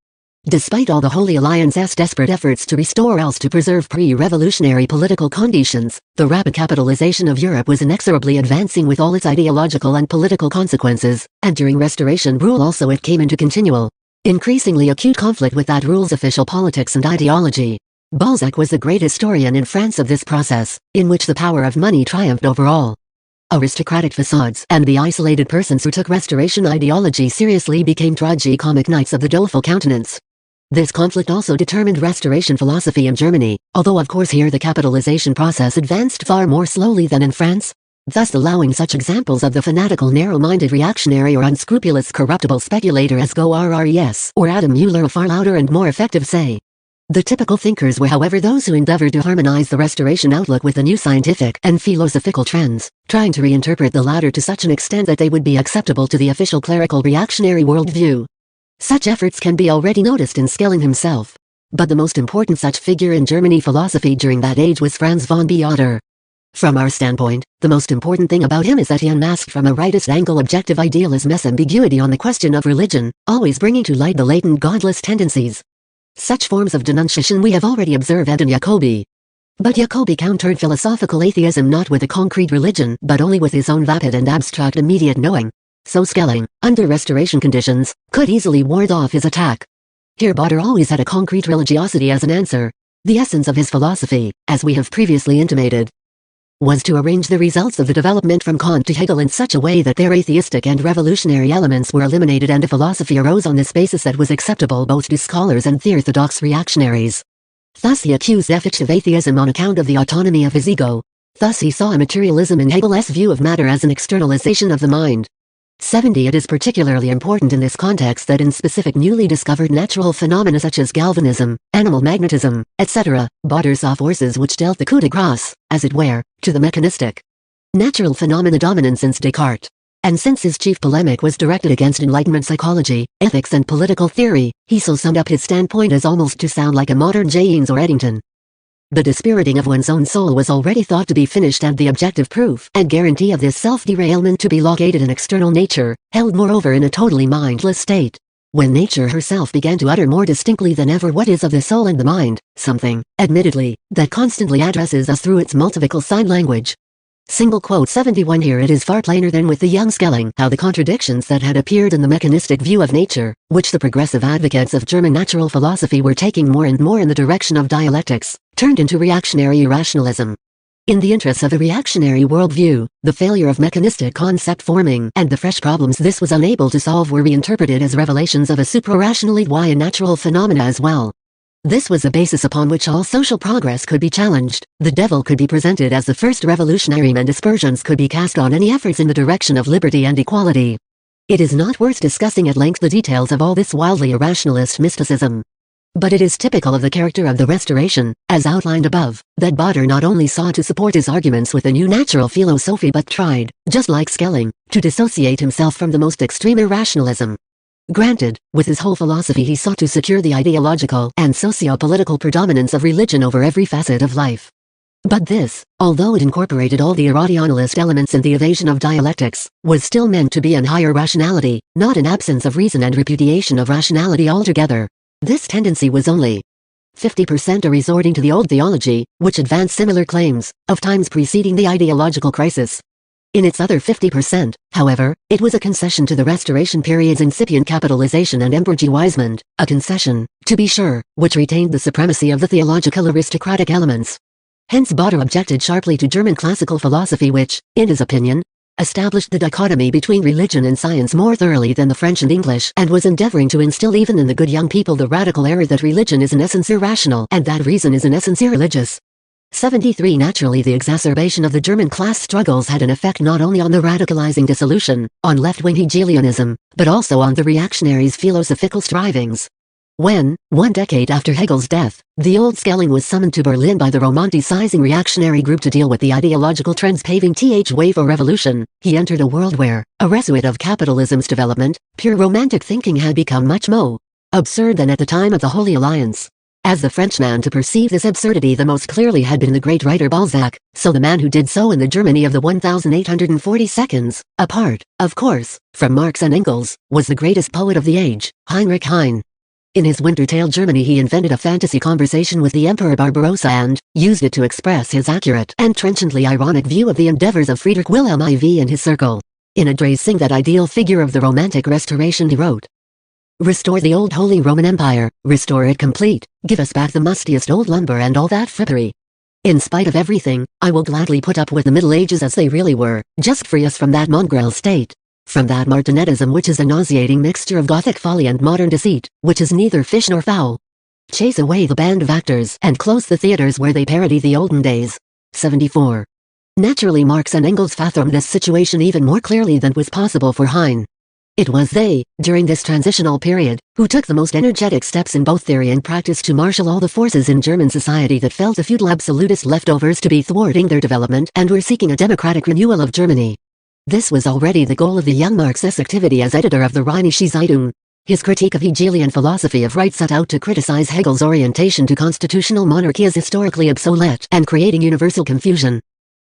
Despite all the Holy Alliance's desperate efforts to restore or else to preserve pre-revolutionary political conditions, the rapid capitalization of Europe was inexorably advancing with all its ideological and political consequences, and during Restoration rule also it came into continual, increasingly acute conflict with that rule's official politics and ideology. Balzac was the great historian in France of this process, in which the power of money triumphed over all. Aristocratic facades and the isolated persons who took Restoration ideology seriously became tragi-comic knights of the doleful countenance. This conflict also determined Restoration philosophy in Germany, although of course here the capitalization process advanced far more slowly than in France, thus allowing such examples of the fanatical narrow-minded reactionary or unscrupulous corruptible speculator as Goerres or Adam Mueller a far louder and more effective say. The typical thinkers were however those who endeavored to harmonize the Restoration outlook with the new scientific and philosophical trends, trying to reinterpret the latter to such an extent that they would be acceptable to the official clerical reactionary worldview. Such efforts can be already noticed in Schelling himself. But the most important such figure in Germany philosophy during that age was Franz von Beater. From our standpoint, the most important thing about him is that he unmasked from a rightist angle objective idealism's ambiguity on the question of religion, always bringing to light the latent godless tendencies. Such forms of denunciation we have already observed in Jacobi. But Jacobi countered philosophical atheism not with a concrete religion but only with his own vapid and abstract immediate knowing. So Schelling, under Restoration conditions, could easily ward off his attack. Here Beater always had a concrete religiosity as an answer. The essence of his philosophy, as we have previously intimated, was to arrange the results of the development from Kant to Hegel in such a way that their atheistic and revolutionary elements were eliminated and a philosophy arose on this basis that was acceptable both to scholars and the orthodox reactionaries. Thus he accused Fichte of atheism on account of the autonomy of his ego. Thus he saw a materialism in Hegel's view of matter as an externalization of the mind. 70. It is particularly important in this context that in specific newly discovered natural phenomena such as galvanism, animal magnetism, etc., Bader saw forces which dealt the coup de grace, as it were, to the mechanistic natural phenomena dominant since Descartes. And since his chief polemic was directed against Enlightenment psychology, ethics and political theory, he so summed up his standpoint as almost to sound like a modern Jaynes or Eddington. The dispiriting of one's own soul was already thought to be finished, and the objective proof and guarantee of this self-derailment to be located in external nature, held moreover in a totally mindless state. When nature herself began to utter more distinctly than ever what is of the soul and the mind, something, admittedly, that constantly addresses us through its multivocal sign language. 71 Here it is far plainer than with the young Schelling how the contradictions that had appeared in the mechanistic view of nature, which the progressive advocates of German natural philosophy were taking more and more in the direction of dialectics, turned into reactionary irrationalism. In the interests of a reactionary worldview, the failure of mechanistic concept forming and the fresh problems this was unable to solve were reinterpreted as revelations of a supra-rationality in natural phenomena as well. This was the basis upon which all social progress could be challenged, the devil could be presented as the first revolutionary, and aspersions could be cast on any efforts in the direction of liberty and equality. It is not worth discussing at length the details of all this wildly irrationalist mysticism. But it is typical of the character of the Restoration, as outlined above, that Bader not only sought to support his arguments with a new natural philosophy but tried, just like Schelling, to dissociate himself from the most extreme irrationalism. Granted, with his whole philosophy he sought to secure the ideological and socio-political predominance of religion over every facet of life. But this, although it incorporated all the irrationalist elements in the evasion of dialectics, was still meant to be an higher rationality, not an absence of reason and repudiation of rationality altogether. This tendency was only 50% a resorting to the old theology, which advanced similar claims, of times preceding the ideological crisis. In its other 50%, however, it was a concession to the Restoration period's incipient capitalization and embourgeoisement, a concession, to be sure, which retained the supremacy of the theological aristocratic elements. Hence Bader objected sharply to German classical philosophy which, in his opinion, established the dichotomy between religion and science more thoroughly than the French and English, and was endeavoring to instill even in the good young people the radical error that religion is in essence irrational and that reason is in essence irreligious. 73 Naturally, the exacerbation of the German class struggles had an effect not only on the radicalizing dissolution, on left-wing Hegelianism, but also on the reactionaries' philosophical strivings. When, 1 decade after Hegel's death, the old Schelling was summoned to Berlin by the romanticizing reactionary group to deal with the ideological trends paving the way for revolution, he entered a world where, a result of capitalism's development, pure romantic thinking had become much more absurd than at the time of the Holy Alliance. As the Frenchman to perceive this absurdity the most clearly had been the great writer Balzac, so the man who did so in the Germany of the 1842, apart, of course, from Marx and Engels, was the greatest poet of the age, Heinrich Heine. In his winter tale Germany he invented a fantasy conversation with the Emperor Barbarossa and used it to express his accurate and trenchantly ironic view of the endeavors of Friedrich Wilhelm IV and his circle. In addressing that ideal figure of the Romantic Restoration he wrote, "Restore the old Holy Roman Empire, restore it complete, give us back the mustiest old lumber and all that frippery. In spite of everything, I will gladly put up with the Middle Ages as they really were, just free us from that mongrel state. From that martinetism which is a nauseating mixture of Gothic folly and modern deceit, which is neither fish nor fowl. Chase away the band of actors and close the theaters where they parody the olden days." 74. Naturally Marx and Engels fathomed this situation even more clearly than was possible for Heine. It was they, during this transitional period, who took the most energetic steps in both theory and practice to marshal all the forces in German society that felt the feudal absolutist leftovers to be thwarting their development and were seeking a democratic renewal of Germany. This was already the goal of the young Marx's activity as editor of the Rheinische Zeitung. His critique of Hegelian philosophy of right set out to criticize Hegel's orientation to constitutional monarchy as historically obsolete and creating universal confusion.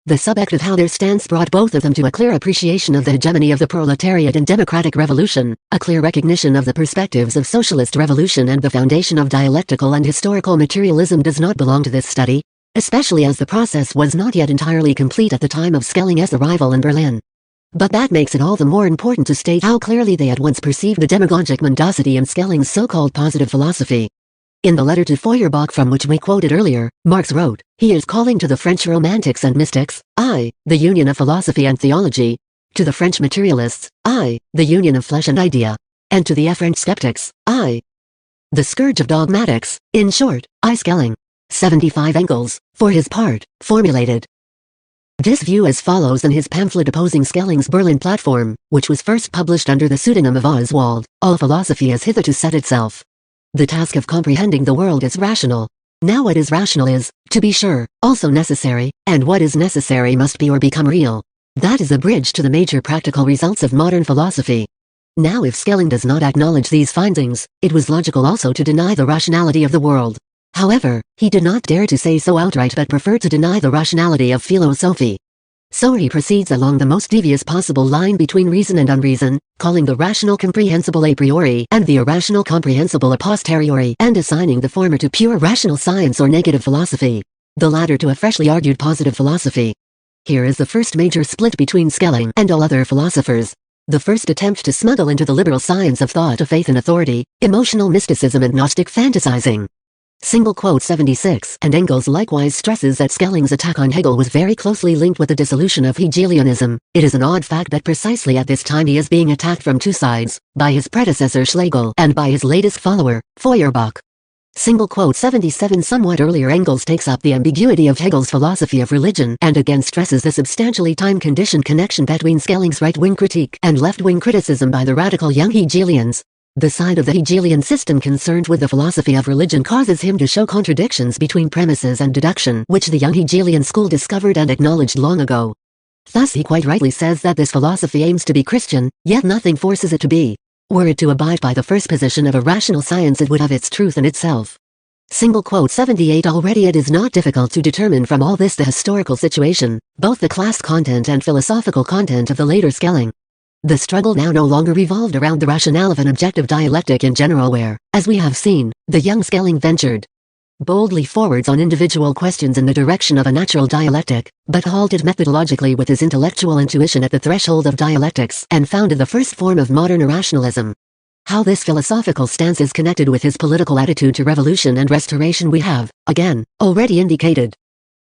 The subjective how their stance brought both of them to a clear appreciation of the hegemony of the proletariat in democratic revolution, a clear recognition of the perspectives of socialist revolution, and the foundation of dialectical and historical materialism does not belong to this study, especially as the process was not yet entirely complete at the time of Schelling's arrival in Berlin. But that makes it all the more important to state how clearly they at once perceived the demagogic mendacity in Schelling's so-called positive philosophy. In the letter to Feuerbach from which we quoted earlier, Marx wrote, "He is calling to the French romantics and mystics, I, the union of philosophy and theology, to the French materialists, I, the union of flesh and idea, and to the French skeptics, I, the scourge of dogmatics, in short, I Schelling." 75 Engels, for his part, formulated This view as follows in his pamphlet opposing Schelling's Berlin platform, which was first published under the pseudonym of Oswald: all philosophy has hitherto set itself the task of comprehending the world as rational. Now what is rational is, to be sure, also necessary, and what is necessary must be or become real. That is a bridge to the major practical results of modern philosophy. Now if Schelling does not acknowledge these findings, it was logical also to deny the rationality of the world. However, he did not dare to say so outright but preferred to deny the rationality of philosophy. So he proceeds along the most devious possible line between reason and unreason, calling the rational comprehensible a priori and the irrational comprehensible a posteriori, and assigning the former to pure rational science or negative philosophy, the latter to a freshly argued positive philosophy. Here is the first major split between Schelling and all other philosophers. The first attempt to smuggle into the liberal science of thought a faith in authority, emotional mysticism and Gnostic fantasizing. 76. And Engels likewise stresses that Schelling's attack on Hegel was very closely linked with the dissolution of Hegelianism. It is an odd fact that precisely at this time he is being attacked from two sides, by his predecessor Schlegel and by his latest follower, Feuerbach. 77. Somewhat earlier Engels takes up the ambiguity of Hegel's philosophy of religion and again stresses the substantially time-conditioned connection between Schelling's right-wing critique and left-wing criticism by the radical young Hegelians. The side of the Hegelian system concerned with the philosophy of religion causes him to show contradictions between premises and deduction which the young Hegelian school discovered and acknowledged long ago. Thus he quite rightly says that this philosophy aims to be Christian, yet nothing forces it to be. Were it to abide by the first position of a rational science it would have its truth in itself. 78. Already it is not difficult to determine from all this the historical situation, both the class content and philosophical content of the later Schelling. The struggle now no longer revolved around the rationale of an objective dialectic in general where, as we have seen, the young Schelling ventured boldly forwards on individual questions in the direction of a natural dialectic, but halted methodologically with his intellectual intuition at the threshold of dialectics and founded the first form of modern irrationalism. How this philosophical stance is connected with his political attitude to revolution and restoration we have, again, already indicated.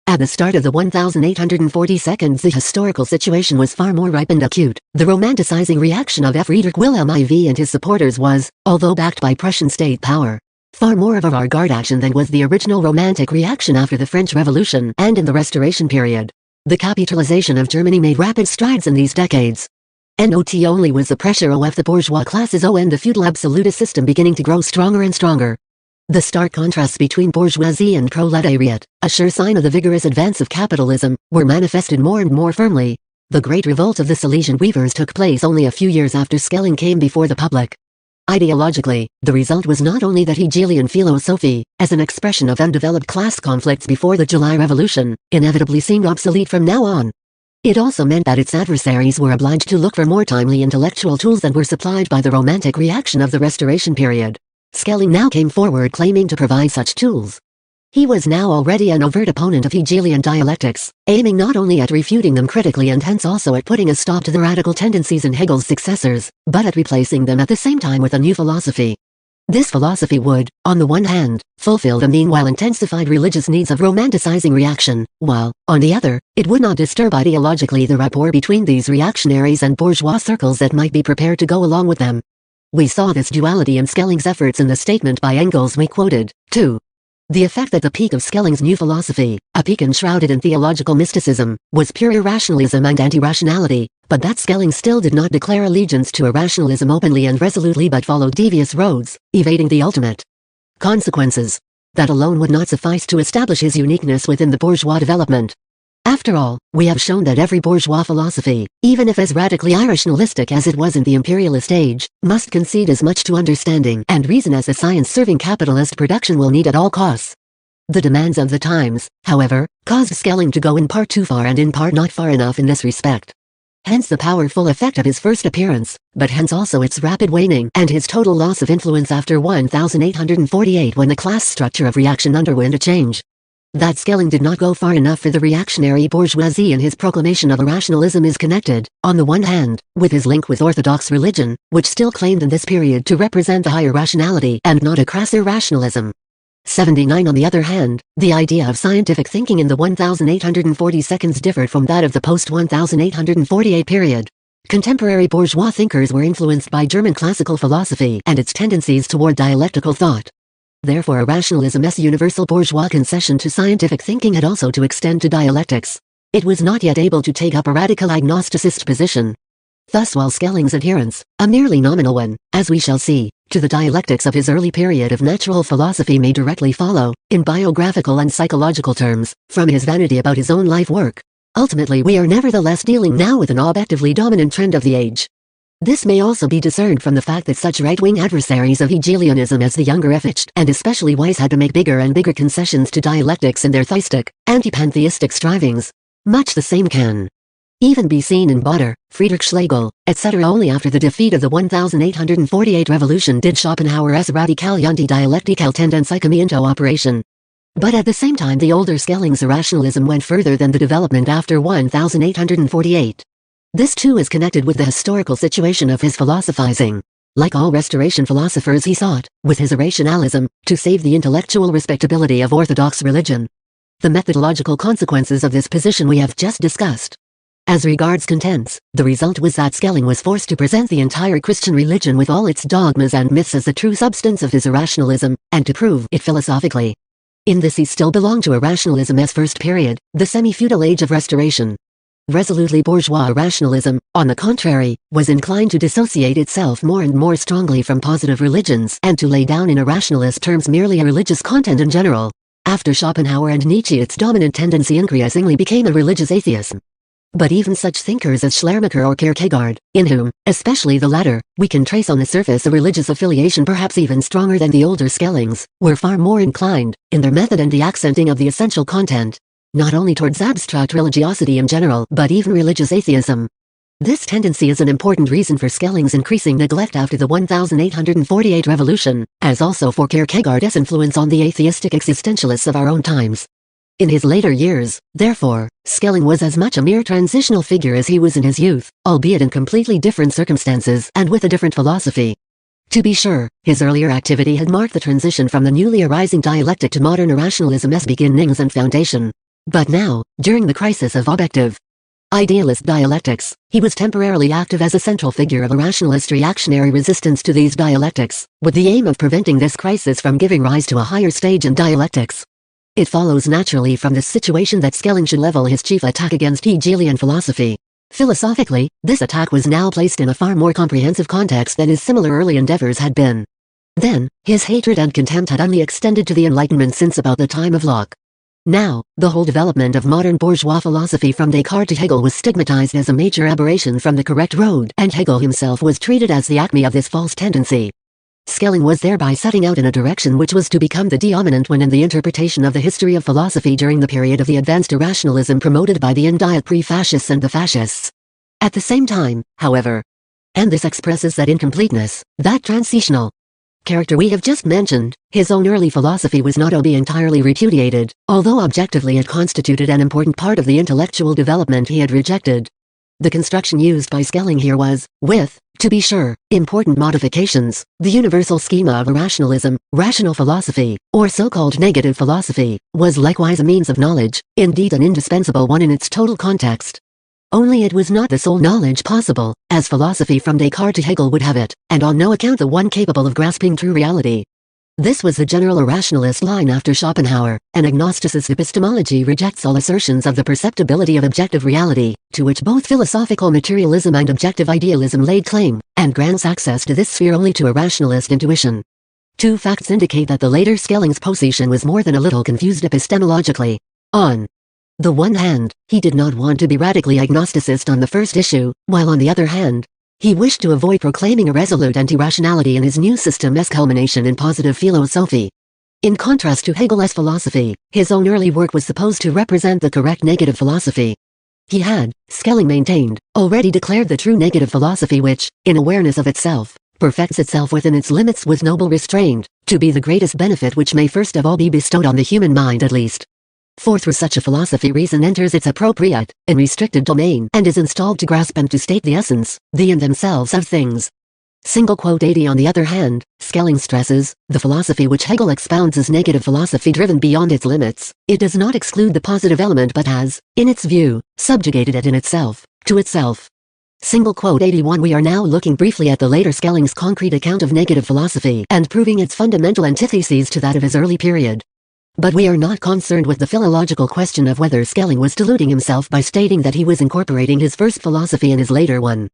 At the start of the 1842, the historical situation was far more ripe and acute. The romanticizing reaction of Friedrich Wilhelm IV and his supporters was, although backed by Prussian state power, far more of a avant-garde action than was the original romantic reaction after the French Revolution and in the Restoration period. The capitalization of Germany made rapid strides in these decades. Not only was the pressure of the bourgeois classes and the feudal absolutist system beginning to grow stronger and stronger. The stark contrasts between bourgeoisie and proletariat, a sure sign of the vigorous advance of capitalism, were manifested more and more firmly. The great revolt of the Silesian weavers took place only a few years after Schelling came before the public. Ideologically, the result was not only that Hegelian philosophy, as an expression of undeveloped class conflicts before the July Revolution, inevitably seemed obsolete from now on. It also meant that its adversaries were obliged to look for more timely intellectual tools than were supplied by the romantic reaction of the Restoration period. Schelling now came forward claiming to provide such tools. He was now already an overt opponent of Hegelian dialectics, aiming not only at refuting them critically and hence also at putting a stop to the radical tendencies in Hegel's successors, but at replacing them at the same time with a new philosophy. This philosophy would, on the one hand, fulfill the meanwhile intensified religious needs of romanticizing reaction, while, on the other, it would not disturb ideologically the rapport between these reactionaries and bourgeois circles that might be prepared to go along with them. We saw this duality in Schelling's efforts in the statement by Engels we quoted, too. The effect that the peak of Schelling's new philosophy, a peak enshrouded in theological mysticism, was pure irrationalism and anti-rationality, but that Schelling still did not declare allegiance to irrationalism openly and resolutely but followed devious roads, evading the ultimate consequences. That alone would not suffice to establish his uniqueness within the bourgeois development. After all, we have shown that every bourgeois philosophy, even if as radically irrationalistic as it was in the imperialist age, must concede as much to understanding and reason as the science serving capitalist production will need at all costs. The demands of the times, however, caused Schelling to go in part too far and in part not far enough in this respect. Hence the powerful effect of his first appearance, but hence also its rapid waning and his total loss of influence after 1848 when the class structure of reaction underwent a change. That Schelling did not go far enough for the reactionary bourgeoisie in his proclamation of irrationalism is connected, on the one hand, with his link with orthodox religion, which still claimed in this period to represent the higher rationality and not a crass irrationalism. 79 On the other hand, the idea of scientific thinking in the 1842 differed from that of the post-1848 period. Contemporary bourgeois thinkers were influenced by German classical philosophy and its tendencies toward dialectical thought. Therefore irrationalism's universal bourgeois concession to scientific thinking had also to extend to dialectics. it was not yet able to take up a radical agnosticist position. Thus while Schelling's adherence, a merely nominal one, as we shall see, to the dialectics of his early period of natural philosophy may directly follow, in biographical and psychological terms, from his vanity about his own life work, ultimately we are nevertheless dealing now with an objectively dominant trend of the age. This may also be discerned from the fact that such right-wing adversaries of Hegelianism as the younger Fichte and especially Weiss had to make bigger and bigger concessions to dialectics in their theistic, anti-pantheistic strivings. Much the same can even be seen in Botter, Friedrich Schlegel, etc. Only after the defeat of the 1848 revolution did Schopenhauer's Radikale Dialektikale Tendenz come into operation. But at the same time the older Schelling's irrationalism went further than the development after 1848. This too is connected with the historical situation of his philosophizing. Like all Restoration philosophers he sought, with his irrationalism, to save the intellectual respectability of orthodox religion. The methodological consequences of this position we have just discussed. As regards contents, the result was that Schelling was forced to present the entire Christian religion with all its dogmas and myths as the true substance of his irrationalism, and to prove it philosophically. In this he still belonged to irrationalism's first period, the semi-feudal age of Restoration. Resolutely bourgeois irrationalism, on the contrary, was inclined to dissociate itself more and more strongly from positive religions and to lay down in irrationalist terms merely a religious content in general. After Schopenhauer and Nietzsche its dominant tendency increasingly became a religious atheism. But even such thinkers as Schleiermacher or Kierkegaard, in whom, especially the latter, we can trace on the surface a religious affiliation perhaps even stronger than the older Schellings, were far more inclined, in their method and the accenting of the essential content, not only towards abstract religiosity in general but even religious atheism. This tendency is an important reason for Schelling's increasing neglect after the 1848 revolution, as also for Kierkegaard's influence on the atheistic existentialists of our own times. In his later years, therefore, Schelling was as much a mere transitional figure as he was in his youth, albeit in completely different circumstances and with a different philosophy. To be sure, his earlier activity had marked the transition from the newly arising dialectic to modern irrationalism's beginnings and foundation. But now, during the crisis of objective idealist dialectics, he was temporarily active as a central figure of a rationalist reactionary resistance to these dialectics, with the aim of preventing this crisis from giving rise to a higher stage in dialectics. It follows naturally from this situation that Schelling should level his chief attack against Hegelian philosophy. Philosophically, this attack was now placed in a far more comprehensive context than his similar early endeavors had been. Then, his hatred and contempt had only extended to the Enlightenment since about the time of Locke. Now, the whole development of modern bourgeois philosophy from Descartes to Hegel was stigmatized as a major aberration from the correct road, and Hegel himself was treated as the acme of this false tendency. Schelling was thereby setting out in a direction which was to become the dominant one in the interpretation of the history of philosophy during the period of the advanced irrationalism promoted by the Indiet pre-fascists and the fascists. At the same time, however, and this expresses that incompleteness, that transitional character we have just mentioned, his own early philosophy was not to be entirely repudiated, although objectively it constituted an important part of the intellectual development he had rejected. The construction used by Schelling here was, with, to be sure, important modifications, the universal schema of irrationalism, rational philosophy, or so-called negative philosophy, was likewise a means of knowledge, indeed an indispensable one in its total context. Only it was not the sole knowledge possible, as philosophy from Descartes to Hegel would have it, and on no account the one capable of grasping true reality. This was the general irrationalist line after Schopenhauer, and agnosticist epistemology rejects all assertions of the perceptibility of objective reality, to which both philosophical materialism and objective idealism laid claim, and grants access to this sphere only to a rationalist intuition. Two facts indicate that the later Schelling's position was more than a little confused epistemologically. On the one hand, he did not want to be radically agnosticist on the first issue, while on the other hand, he wished to avoid proclaiming a resolute anti-rationality in his new system's culmination in positive philosophy. In contrast to Hegel's philosophy, his own early work was supposed to represent the correct negative philosophy. He had, Schelling maintained, already declared the true negative philosophy which, in awareness of itself, perfects itself within its limits with noble restraint, to be the greatest benefit which may first of all be bestowed on the human mind at least. For through such a philosophy reason enters its appropriate, and restricted domain and is installed to grasp and to state the essence, the in themselves of things. (80) On the other hand, Schelling stresses, the philosophy which Hegel expounds as negative philosophy driven beyond its limits, it does not exclude the positive element but has, in its view, subjugated it in itself, to itself. (81) We are now looking briefly at the later Schelling's concrete account of negative philosophy and proving its fundamental antitheses to that of his early period. But we are not concerned with the philological question of whether Schelling was deluding himself by stating that he was incorporating his first philosophy in his later one.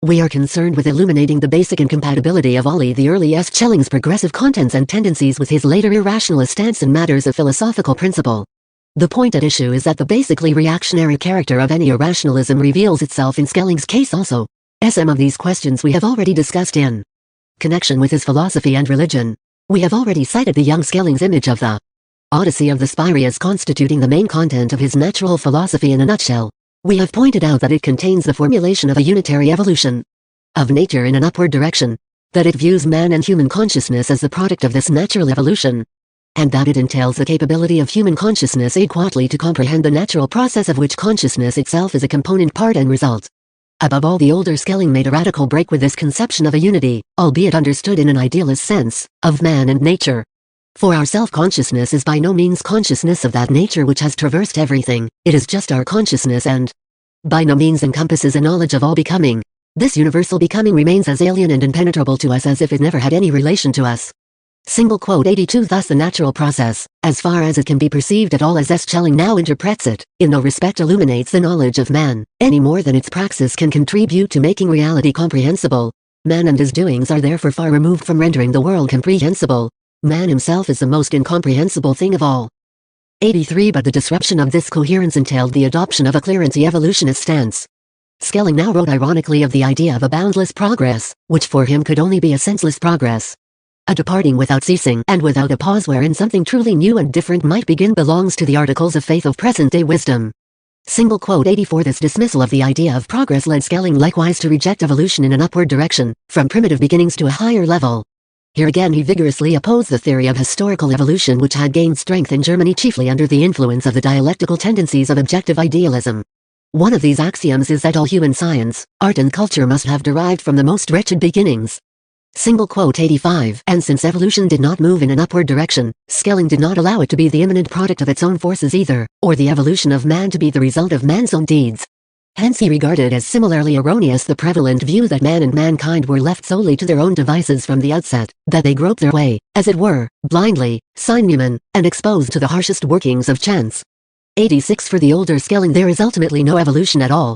We are concerned with illuminating the basic incompatibility of Ollie the earliest Schelling's progressive contents and tendencies with his later irrationalist stance in matters of philosophical principle. The point at issue is that the basically reactionary character of any irrationalism reveals itself in Schelling's case also. Some of these questions we have already discussed in connection with his philosophy and religion. We have already cited the young Schelling's image of the Odyssey of the Spire as constituting the main content of his natural philosophy in a nutshell. We have pointed out that it contains the formulation of a unitary evolution of nature in an upward direction, that it views man and human consciousness as the product of this natural evolution, and that it entails the capability of human consciousness adequately to comprehend the natural process of which consciousness itself is a component part and result. Above all, the older Schelling made a radical break with this conception of a unity, albeit understood in an idealist sense, of man and nature. For our self-consciousness is by no means consciousness of that nature which has traversed everything, it is just our consciousness and by no means encompasses a knowledge of all becoming. This universal becoming remains as alien and impenetrable to us as if it never had any relation to us. 82 Thus the natural process, as far as it can be perceived at all as Schelling now interprets it, in no respect illuminates the knowledge of man, any more than its praxis can contribute to making reality comprehensible. Man and his doings are therefore far removed from rendering the world comprehensible. Man himself is the most incomprehensible thing of all. 83 But the disruption of this coherence entailed the adoption of a clear anti-evolutionist stance. Schelling now wrote ironically of the idea of a boundless progress, which for him could only be a senseless progress. A departing without ceasing and without a pause wherein something truly new and different might begin belongs to the articles of faith of present-day wisdom. 84 This dismissal of the idea of progress led Schelling likewise to reject evolution in an upward direction, from primitive beginnings to a higher level. Here again he vigorously opposed the theory of historical evolution which had gained strength in Germany chiefly under the influence of the dialectical tendencies of objective idealism. One of these axioms is that all human science, art and culture must have derived from the most wretched beginnings. 85 And since evolution did not move in an upward direction, Schelling did not allow it to be the immanent product of its own forces either, or the evolution of man to be the result of man's own deeds. Hence he regarded as similarly erroneous the prevalent view that man and mankind were left solely to their own devices from the outset, that they groped their way, as it were, blindly, sine numen, and exposed to the harshest workings of chance. 86 For the older Schelling there is ultimately no evolution at all.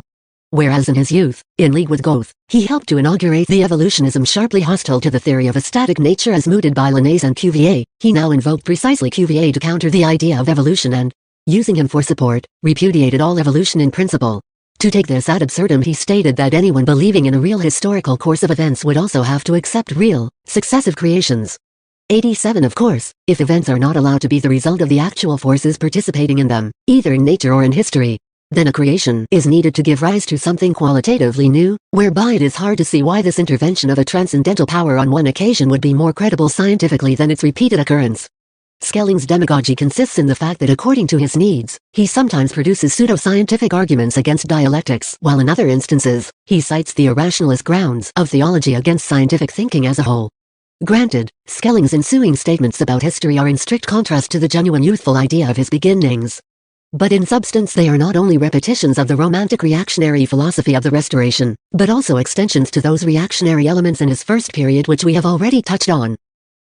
Whereas in his youth, in league with Goethe, he helped to inaugurate the evolutionism sharply hostile to the theory of a static nature as mooted by Linnaeus and Cuvier, he now invoked precisely Cuvier to counter the idea of evolution and, using him for support, repudiated all evolution in principle. To take this ad absurdum he stated that anyone believing in a real historical course of events would also have to accept real, successive creations. 87 Of course, if events are not allowed to be the result of the actual forces participating in them, either in nature or in history, then a creation is needed to give rise to something qualitatively new, whereby it is hard to see why this intervention of a transcendental power on one occasion would be more credible scientifically than its repeated occurrence. Schelling's demagogy consists in the fact that according to his needs, he sometimes produces pseudo-scientific arguments against dialectics, while in other instances, he cites the irrationalist grounds of theology against scientific thinking as a whole. Granted, Schelling's ensuing statements about history are in strict contrast to the genuine youthful idea of his beginnings. But in substance they are not only repetitions of the romantic reactionary philosophy of the Restoration, but also extensions to those reactionary elements in his first period which we have already touched on.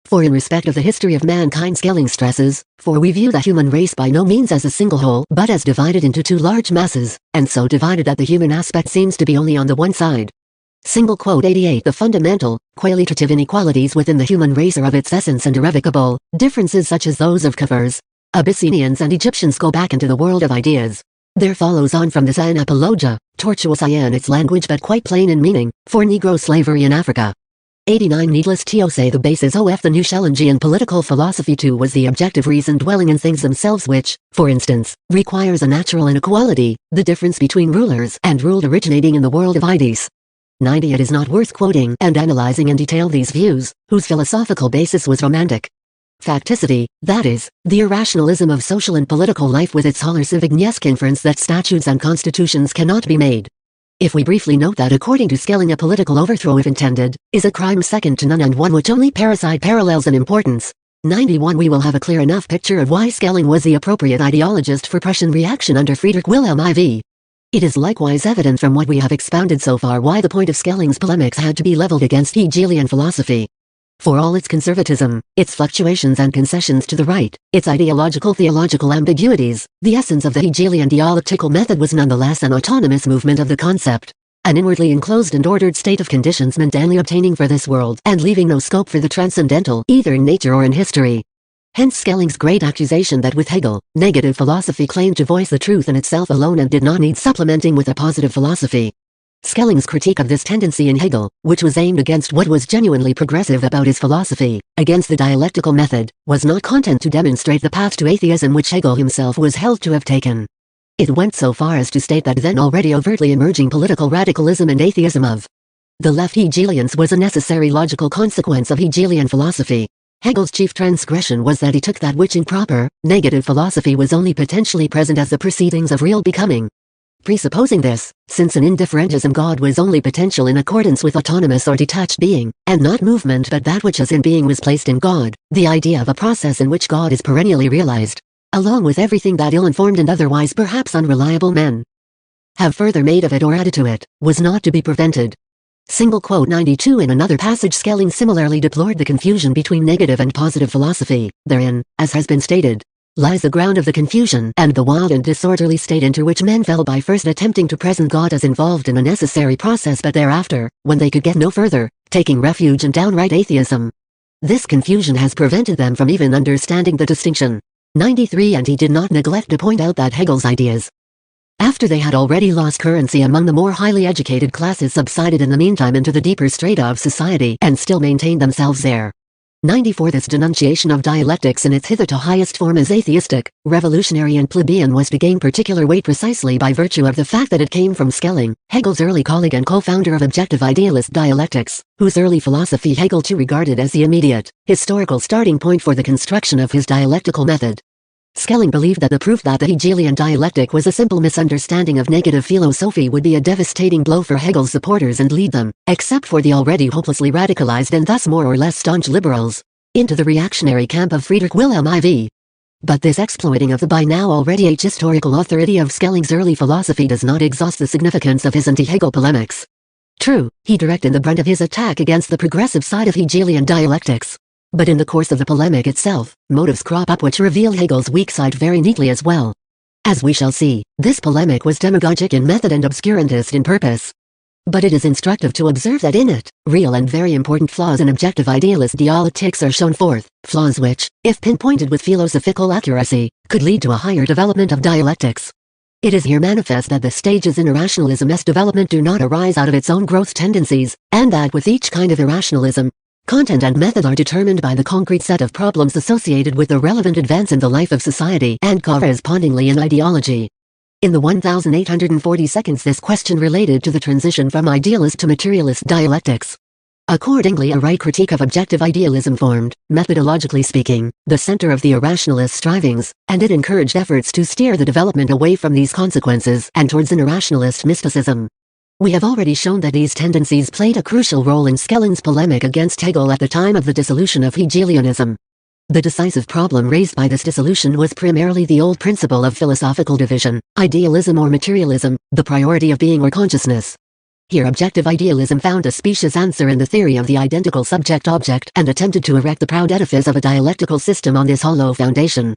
For in respect of the history of mankind Schelling stresses, for we view the human race by no means as a single whole but as divided into two large masses, and so divided that the human aspect seems to be only on the one side. 88 The fundamental, qualitative inequalities within the human race are of its essence and irrevocable. Differences such as those of Kaffirs, Abyssinians and Egyptians go back into the world of ideas. There follows on from this an apologia, tortuous in its language but quite plain in meaning, for Negro slavery in Africa. 89 Needless to say the basis of the new Schellingian political philosophy too was the objective reason dwelling in things themselves which, for instance, requires a natural inequality, the difference between rulers and ruled originating in the world of ideas. 90 It is not worth quoting and analyzing in detail these views, whose philosophical basis was romantic. Facticity, that is, the irrationalism of social and political life with its Haller-Savignyesque inference that statutes and constitutions cannot be made. If we briefly note that according to Schelling a political overthrow if intended, is a crime second to none and one which only parasite parallels in importance. 91 We will have a clear enough picture of why Schelling was the appropriate ideologist for Prussian reaction under Friedrich Wilhelm IV. It is likewise evident from what we have expounded so far why the point of Schelling's polemics had to be leveled against Hegelian philosophy. For all its conservatism, its fluctuations and concessions to the right, its ideological-theological ambiguities, the essence of the Hegelian dialectical method was nonetheless an autonomous movement of the concept. An inwardly enclosed and ordered state of conditions mundanely obtaining for this world and leaving no scope for the transcendental, either in nature or in history. Hence Schelling's great accusation that with Hegel, negative philosophy claimed to voice the truth in itself alone and did not need supplementing with a positive philosophy. Schelling's critique of this tendency in Hegel, which was aimed against what was genuinely progressive about his philosophy, against the dialectical method, was not content to demonstrate the path to atheism which Hegel himself was held to have taken. It went so far as to state that then already overtly emerging political radicalism and atheism of the left Hegelians was a necessary logical consequence of Hegelian philosophy. Hegel's chief transgression was that he took that which in proper, negative philosophy was only potentially present as the proceedings of real becoming. Presupposing this, since an indifferentism God was only potential in accordance with autonomous or detached being, and not movement but that which is in being was placed in God, the idea of a process in which God is perennially realized, along with everything that ill-informed and otherwise perhaps unreliable men have further made of it or added to it, was not to be prevented. Quote 92 In another passage Schelling similarly deplored the confusion between negative and positive philosophy. Therein, as has been stated, lies the ground of the confusion and the wild and disorderly state into which men fell by first attempting to present God as involved in a necessary process but thereafter, when they could get no further, taking refuge in downright atheism. This confusion has prevented them from even understanding the distinction. 93 And he did not neglect to point out that Hegel's ideas, after they had already lost currency among the more highly educated classes, subsided in the meantime into the deeper strata of society and still maintained themselves there. 94 This denunciation of dialectics in its hitherto highest form as atheistic, revolutionary and plebeian was to gain particular weight precisely by virtue of the fact that it came from Schelling, Hegel's early colleague and co-founder of objective idealist dialectics, whose early philosophy Hegel too regarded as the immediate, historical starting point for the construction of his dialectical method. Schelling believed that the proof that the Hegelian dialectic was a simple misunderstanding of negative philosophy would be a devastating blow for Hegel's supporters and lead them, except for the already hopelessly radicalized and thus more or less staunch liberals, into the reactionary camp of Friedrich Wilhelm IV. But this exploiting of the by now already historical authority of Schelling's early philosophy does not exhaust the significance of his anti-Hegel polemics. True, he directed the brunt of his attack against the progressive side of Hegelian dialectics. But in the course of the polemic itself, motives crop up which reveal Hegel's weak side very neatly as well. As we shall see, this polemic was demagogic in method and obscurantist in purpose. But it is instructive to observe that in it, real and very important flaws in objective idealist dialectics are shown forth, flaws which, if pinpointed with philosophical accuracy, could lead to a higher development of dialectics. It is here manifest that the stages in irrationalism's development do not arise out of its own growth tendencies, and that with each kind of irrationalism, content and method are determined by the concrete set of problems associated with the relevant advance in the life of society and correspondingly in ideology. In the 1840 this question related to the transition from idealist to materialist dialectics. Accordingly, a right critique of objective idealism formed, methodologically speaking, the center of the irrationalist strivings, and it encouraged efforts to steer the development away from these consequences and towards an irrationalist mysticism. We have already shown that these tendencies played a crucial role in Schelling's polemic against Hegel at the time of the dissolution of Hegelianism. The decisive problem raised by this dissolution was primarily the old principle of philosophical division, idealism or materialism, the priority of being or consciousness. Here objective idealism found a specious answer in the theory of the identical subject-object and attempted to erect the proud edifice of a dialectical system on this hollow foundation.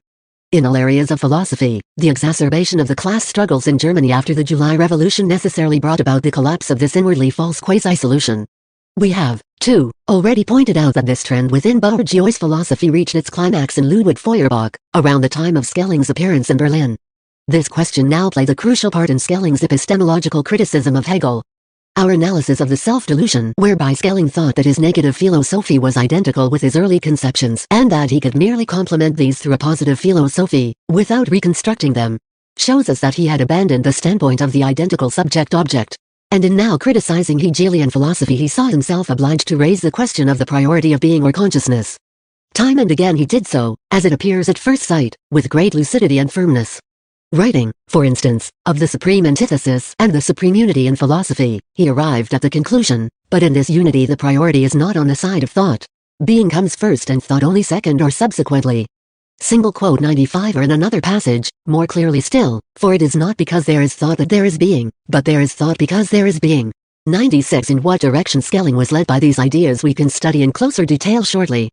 In all areas of philosophy, the exacerbation of the class struggles in Germany after the July Revolution necessarily brought about the collapse of this inwardly false quasi-solution. We have, too, already pointed out that this trend within bourgeois philosophy reached its climax in Ludwig Feuerbach, around the time of Schelling's appearance in Berlin. This question now plays a crucial part in Schelling's epistemological criticism of Hegel. Our analysis of the self-delusion whereby Schelling thought that his negative philosophy was identical with his early conceptions and that he could merely complement these through a positive philosophy, without reconstructing them, shows us that he had abandoned the standpoint of the identical subject-object. And in now criticizing Hegelian philosophy he saw himself obliged to raise the question of the priority of being or consciousness. Time and again he did so, as it appears at first sight, with great lucidity and firmness. Writing, for instance, of the supreme antithesis and the supreme unity in philosophy, he arrived at the conclusion, but in this unity the priority is not on the side of thought. Being comes first and thought only second or subsequently. Quote 95 Or in another passage, more clearly still, for it is not because there is thought that there is being, but there is thought because there is being. 96. In what direction Schelling was led by these ideas we can study in closer detail shortly.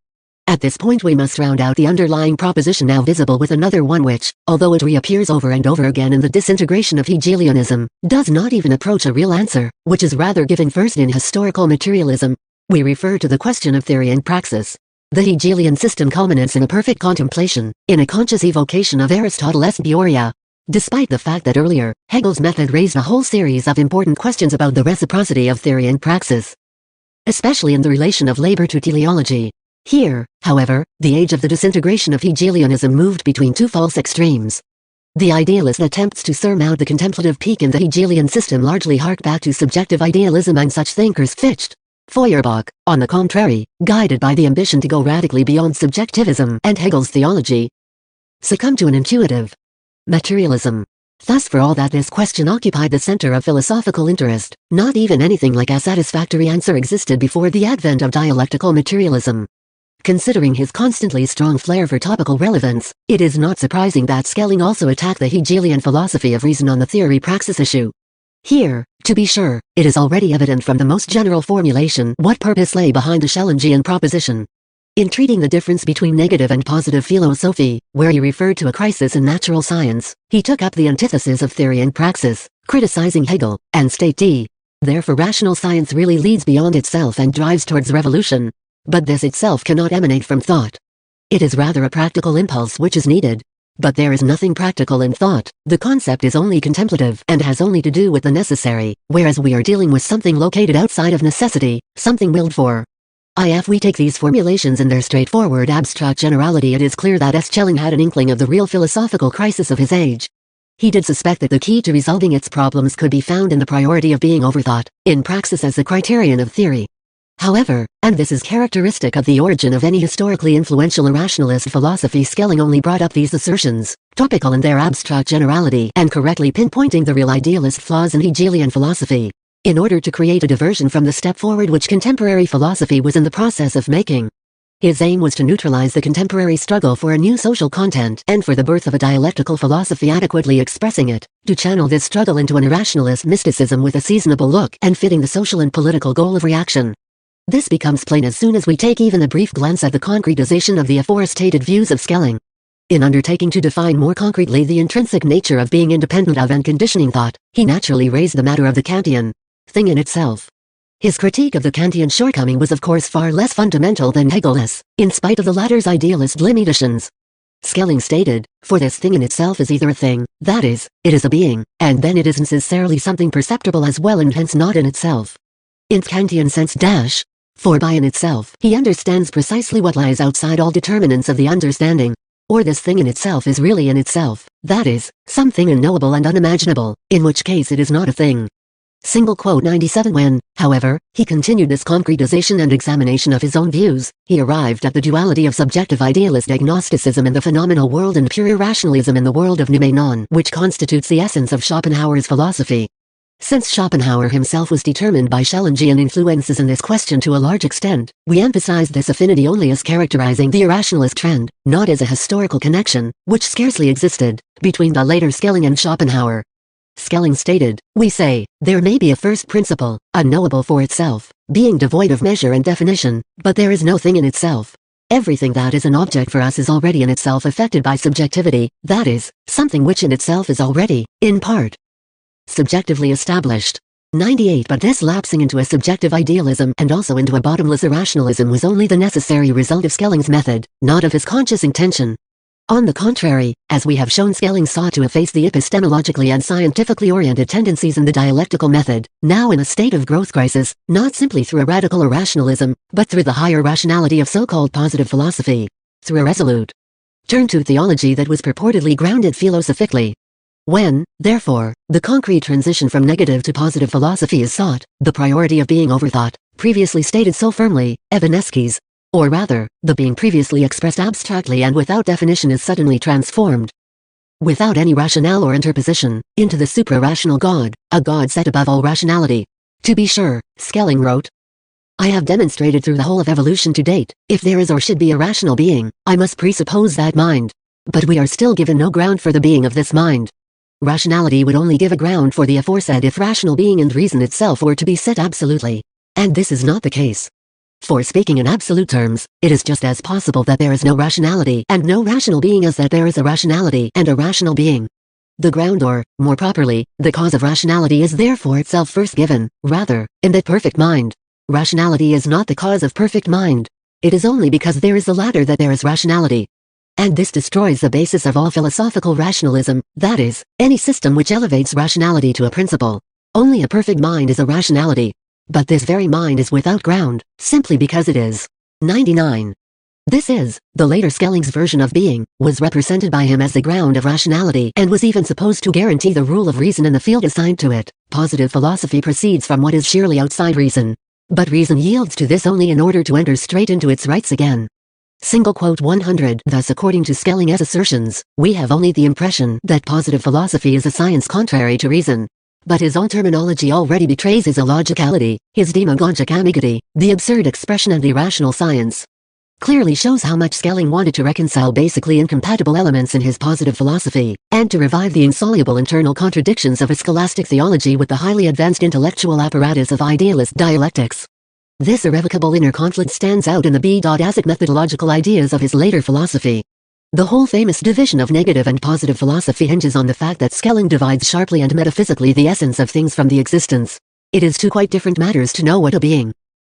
At this point we must round out the underlying proposition now visible with another one which, although it reappears over and over again in the disintegration of Hegelianism, does not even approach a real answer, which is rather given first in historical materialism. We refer to the question of theory and praxis. The Hegelian system culminates in a perfect contemplation, in a conscious evocation of Aristotle's theoria. Despite the fact that earlier, Hegel's method raised a whole series of important questions about the reciprocity of theory and praxis, especially in the relation of labor to teleology. Here, however, the age of the disintegration of Hegelianism moved between two false extremes. The idealist attempts to surmount the contemplative peak in the Hegelian system largely hark back to subjective idealism and such thinkers Fichte, Feuerbach, on the contrary, guided by the ambition to go radically beyond subjectivism and Hegel's theology, succumb to an intuitive materialism. Thus for all that this question occupied the center of philosophical interest, not even anything like a satisfactory answer existed before the advent of dialectical materialism. Considering his constantly strong flair for topical relevance, it is not surprising that Schelling also attacked the Hegelian philosophy of reason on the theory-praxis issue. Here, to be sure, it is already evident from the most general formulation what purpose lay behind the Schellingian proposition. In treating the difference between negative and positive philosophy, where he referred to a crisis in natural science, he took up the antithesis of theory and praxis, criticizing Hegel, and stated, therefore rational science really leads beyond itself and drives towards revolution. But this itself cannot emanate from thought. It is rather a practical impulse which is needed. But there is nothing practical in thought, the concept is only contemplative and has only to do with the necessary, whereas we are dealing with something located outside of necessity, something willed for. If we take these formulations in their straightforward abstract generality, it is clear that Schelling had an inkling of the real philosophical crisis of his age. He did suspect that the key to resolving its problems could be found in the priority of being overthought, in praxis as the criterion of theory. However, and this is characteristic of the origin of any historically influential irrationalist philosophy, Schelling only brought up these assertions, topical in their abstract generality and correctly pinpointing the real idealist flaws in Hegelian philosophy, in order to create a diversion from the step forward which contemporary philosophy was in the process of making. His aim was to neutralize the contemporary struggle for a new social content and for the birth of a dialectical philosophy adequately expressing it, to channel this struggle into an irrationalist mysticism with a seasonable look and fitting the social and political goal of reaction. This becomes plain as soon as we take even a brief glance at the concretization of the aforestated views of Schelling. In undertaking to define more concretely the intrinsic nature of being independent of and conditioning thought, he naturally raised the matter of the Kantian thing in itself. His critique of the Kantian shortcoming was of course far less fundamental than Hegel's, in spite of the latter's idealist limitations. Schelling stated, for this thing in itself is either a thing, that is, it is a being, and then it is necessarily something perceptible as well and hence not in itself. In Kantian sense for by in itself he understands precisely what lies outside all determinants of the understanding. Or this thing in itself is really in itself, that is, something unknowable and unimaginable, in which case it is not a thing. Single quote 97. When, however, he continued this concretization and examination of his own views, he arrived at the duality of subjective idealist agnosticism in the phenomenal world and pure irrationalism in the world of noumenon, which constitutes the essence of Schopenhauer's philosophy. Since Schopenhauer himself was determined by Schellingian influences in this question to a large extent, we emphasize this affinity only as characterizing the irrationalist trend, not as a historical connection, which scarcely existed, between the later Schelling and Schopenhauer. Schelling stated, we say, there may be a first principle, unknowable for itself, being devoid of measure and definition, but there is no thing in itself. Everything that is an object for us is already in itself affected by subjectivity, that is, something which in itself is already, in part, subjectively established. 98. But this lapsing into a subjective idealism and also into a bottomless irrationalism was only the necessary result of Schelling's method, not of his conscious intention. On the contrary, as we have shown, Schelling sought to efface the epistemologically and scientifically oriented tendencies in the dialectical method, now in a state of growth crisis, not simply through a radical irrationalism, but through the higher rationality of so-called positive philosophy, through a resolute turn to theology that was purportedly grounded philosophically. When, therefore, the concrete transition from negative to positive philosophy is sought, the priority of being overthought, previously stated so firmly, Evanesky's, or rather, the being previously expressed abstractly and without definition is suddenly transformed, without any rationale or interposition, into the supra-rational God, a God set above all rationality. To be sure, Schelling wrote, I have demonstrated through the whole of evolution to date, if there is or should be a rational being, I must presuppose that mind. But we are still given no ground for the being of this mind. Rationality would only give a ground for the aforesaid if rational being and reason itself were to be set absolutely. And this is not the case. For speaking in absolute terms, it is just as possible that there is no rationality and no rational being as that there is a rationality and a rational being. The ground or, more properly, the cause of rationality is therefore itself first given, rather, in that perfect mind. Rationality is not the cause of perfect mind. It is only because there is the latter that there is rationality. And this destroys the basis of all philosophical rationalism, that is, any system which elevates rationality to a principle. Only a perfect mind is a rationality. But this very mind is without ground, simply because it is. 99. This is, the later Skelling's version of being, was represented by him as the ground of rationality and was even supposed to guarantee the rule of reason in the field assigned to it. Positive philosophy proceeds from what is sheerly outside reason. But reason yields to this only in order to enter straight into its rights again. 100. Thus according to Skelling's assertions, we have only the impression that positive philosophy is a science contrary to reason. But his own terminology already betrays his illogicality, his demagogic ambiguity, the absurd expression and irrational science. Clearly shows how much Schelling wanted to reconcile basically incompatible elements in his positive philosophy, and to revive the insoluble internal contradictions of a scholastic theology with the highly advanced intellectual apparatus of idealist dialectics. This irrevocable inner conflict stands out in the B.Asic methodological ideas of his later philosophy. The whole famous division of negative and positive philosophy hinges on the fact that Schelling divides sharply and metaphysically the essence of things from the existence. It is two quite different matters to know what a being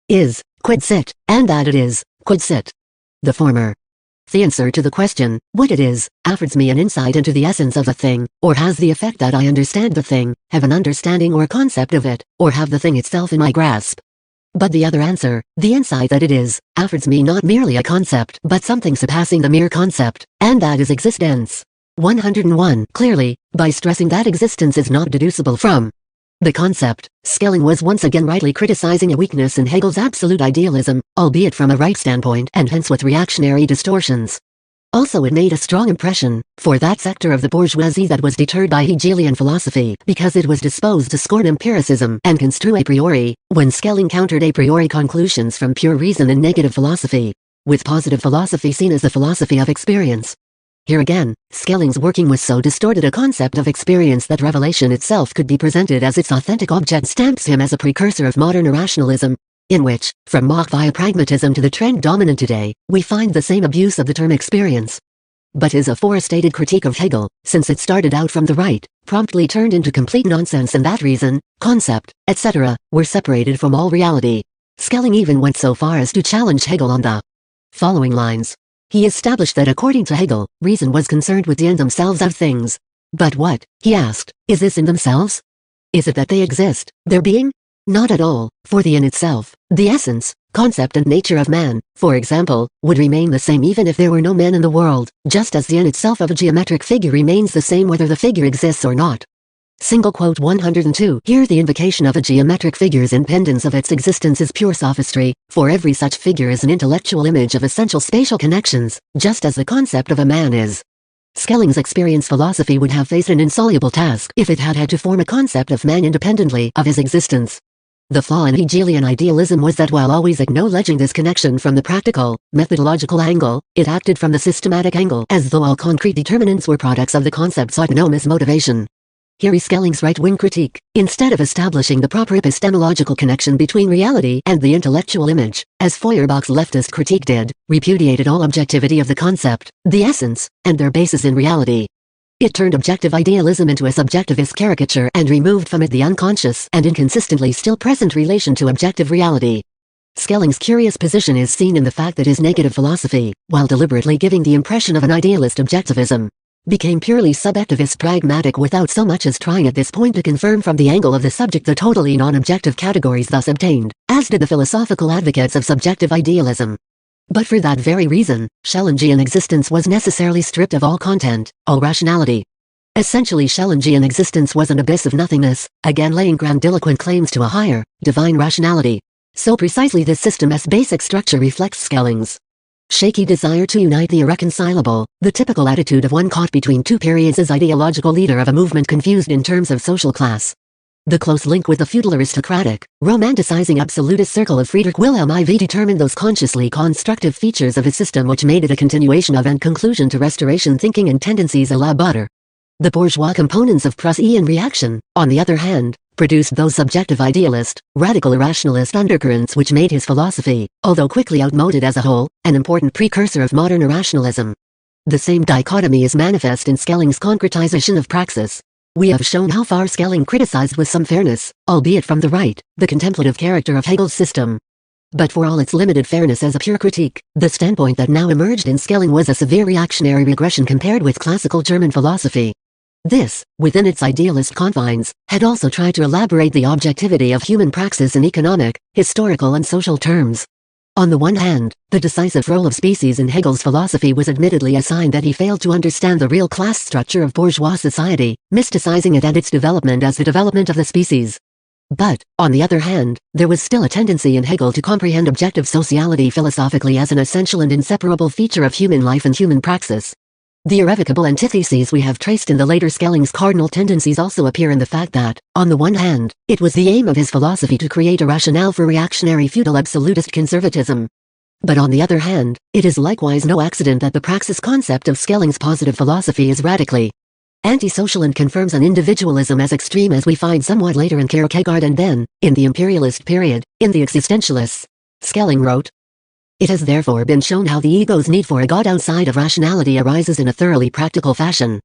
is, quid sit, and that it is, quid sit. The former. The answer to the question, what it is, affords me an insight into the essence of a thing, or has the effect that I understand the thing, have an understanding or concept of it, or have the thing itself in my grasp. But the other answer, the insight that it is, affords me not merely a concept, but something surpassing the mere concept, and that is existence. 101. Clearly, by stressing that existence is not deducible from the concept, Schelling was once again rightly criticizing a weakness in Hegel's absolute idealism, albeit from a right standpoint and hence with reactionary distortions. Also it made a strong impression, for that sector of the bourgeoisie that was deterred by Hegelian philosophy, because it was disposed to scorn empiricism and construe a priori, when Schelling countered a priori conclusions from pure reason in negative philosophy, with positive philosophy seen as the philosophy of experience. Here again, Skelling's working was so distorted a concept of experience that revelation itself could be presented as its authentic object stamps him as a precursor of modern irrationalism, in which, from Mach via pragmatism to the trend dominant today, we find the same abuse of the term experience. But his aforestated critique of Hegel, since it started out from the right, promptly turned into complete nonsense and that reason, concept, etc., were separated from all reality. Schelling even went so far as to challenge Hegel on the following lines. He established that according to Hegel, reason was concerned with the in themselves of things. But what, he asked, is this in themselves? Is it that they exist, their being? Not at all, for the in itself, the essence, concept and nature of man, for example, would remain the same even if there were no men in the world, just as the in itself of a geometric figure remains the same whether the figure exists or not. 102. Here the invocation of a geometric figure's independence of its existence is pure sophistry, for every such figure is an intellectual image of essential spatial connections, just as the concept of a man is. Skelling's experience philosophy would have faced an insoluble task if it had had to form a concept of man independently of his existence. The flaw in Hegelian idealism was that while always acknowledging this connection from the practical, methodological angle, it acted from the systematic angle as though all concrete determinants were products of the concept's autonomous motivation. Here is Skelling's right-wing critique. Instead of establishing the proper epistemological connection between reality and the intellectual image, as Feuerbach's leftist critique did, repudiated all objectivity of the concept, the essence, and their basis in reality. It turned objective idealism into a subjectivist caricature and removed from it the unconscious and inconsistently still present relation to objective reality. Skelling's curious position is seen in the fact that his negative philosophy, while deliberately giving the impression of an idealist objectivism, became purely subjectivist pragmatic without so much as trying at this point to confirm from the angle of the subject the totally non-objective categories thus obtained, as did the philosophical advocates of subjective idealism. But for that very reason, Schellingian existence was necessarily stripped of all content, all rationality. Essentially Schellingian existence was an abyss of nothingness, again laying grandiloquent claims to a higher, divine rationality. So precisely this system's basic structure reflects Skelling's shaky desire to unite the irreconcilable, the typical attitude of one caught between two periods as ideological leader of a movement confused in terms of social class. The close link with the feudal aristocratic, romanticizing absolutist circle of Friedrich Wilhelm IV determined those consciously constructive features of his system which made it a continuation of and conclusion to Restoration thinking and tendencies à la Butter. The bourgeois components of Prussian reaction, on the other hand, produced those subjective idealist, radical irrationalist undercurrents which made his philosophy, although quickly outmoded as a whole, an important precursor of modern irrationalism. The same dichotomy is manifest in Schelling's concretization of praxis. We have shown how far Schelling criticized with some fairness, albeit from the right, the contemplative character of Hegel's system. But for all its limited fairness as a pure critique, the standpoint that now emerged in Schelling was a severe reactionary regression compared with classical German philosophy. This, within its idealist confines, had also tried to elaborate the objectivity of human praxis in economic, historical and social terms. On the one hand, the decisive role of species in Hegel's philosophy was admittedly a sign that he failed to understand the real class structure of bourgeois society, mysticizing it and its development as the development of the species. But, on the other hand, there was still a tendency in Hegel to comprehend objective sociality philosophically as an essential and inseparable feature of human life and human praxis. The irrevocable antitheses we have traced in the later Schelling's cardinal tendencies also appear in the fact that, on the one hand, it was the aim of his philosophy to create a rationale for reactionary feudal absolutist conservatism. But on the other hand, it is likewise no accident that the praxis concept of Schelling's positive philosophy is radically antisocial and confirms an individualism as extreme as we find somewhat later in Kierkegaard and then, in the imperialist period, in the existentialists. Schelling wrote, "It has therefore been shown how the ego's need for a God outside of rationality arises in a thoroughly practical fashion.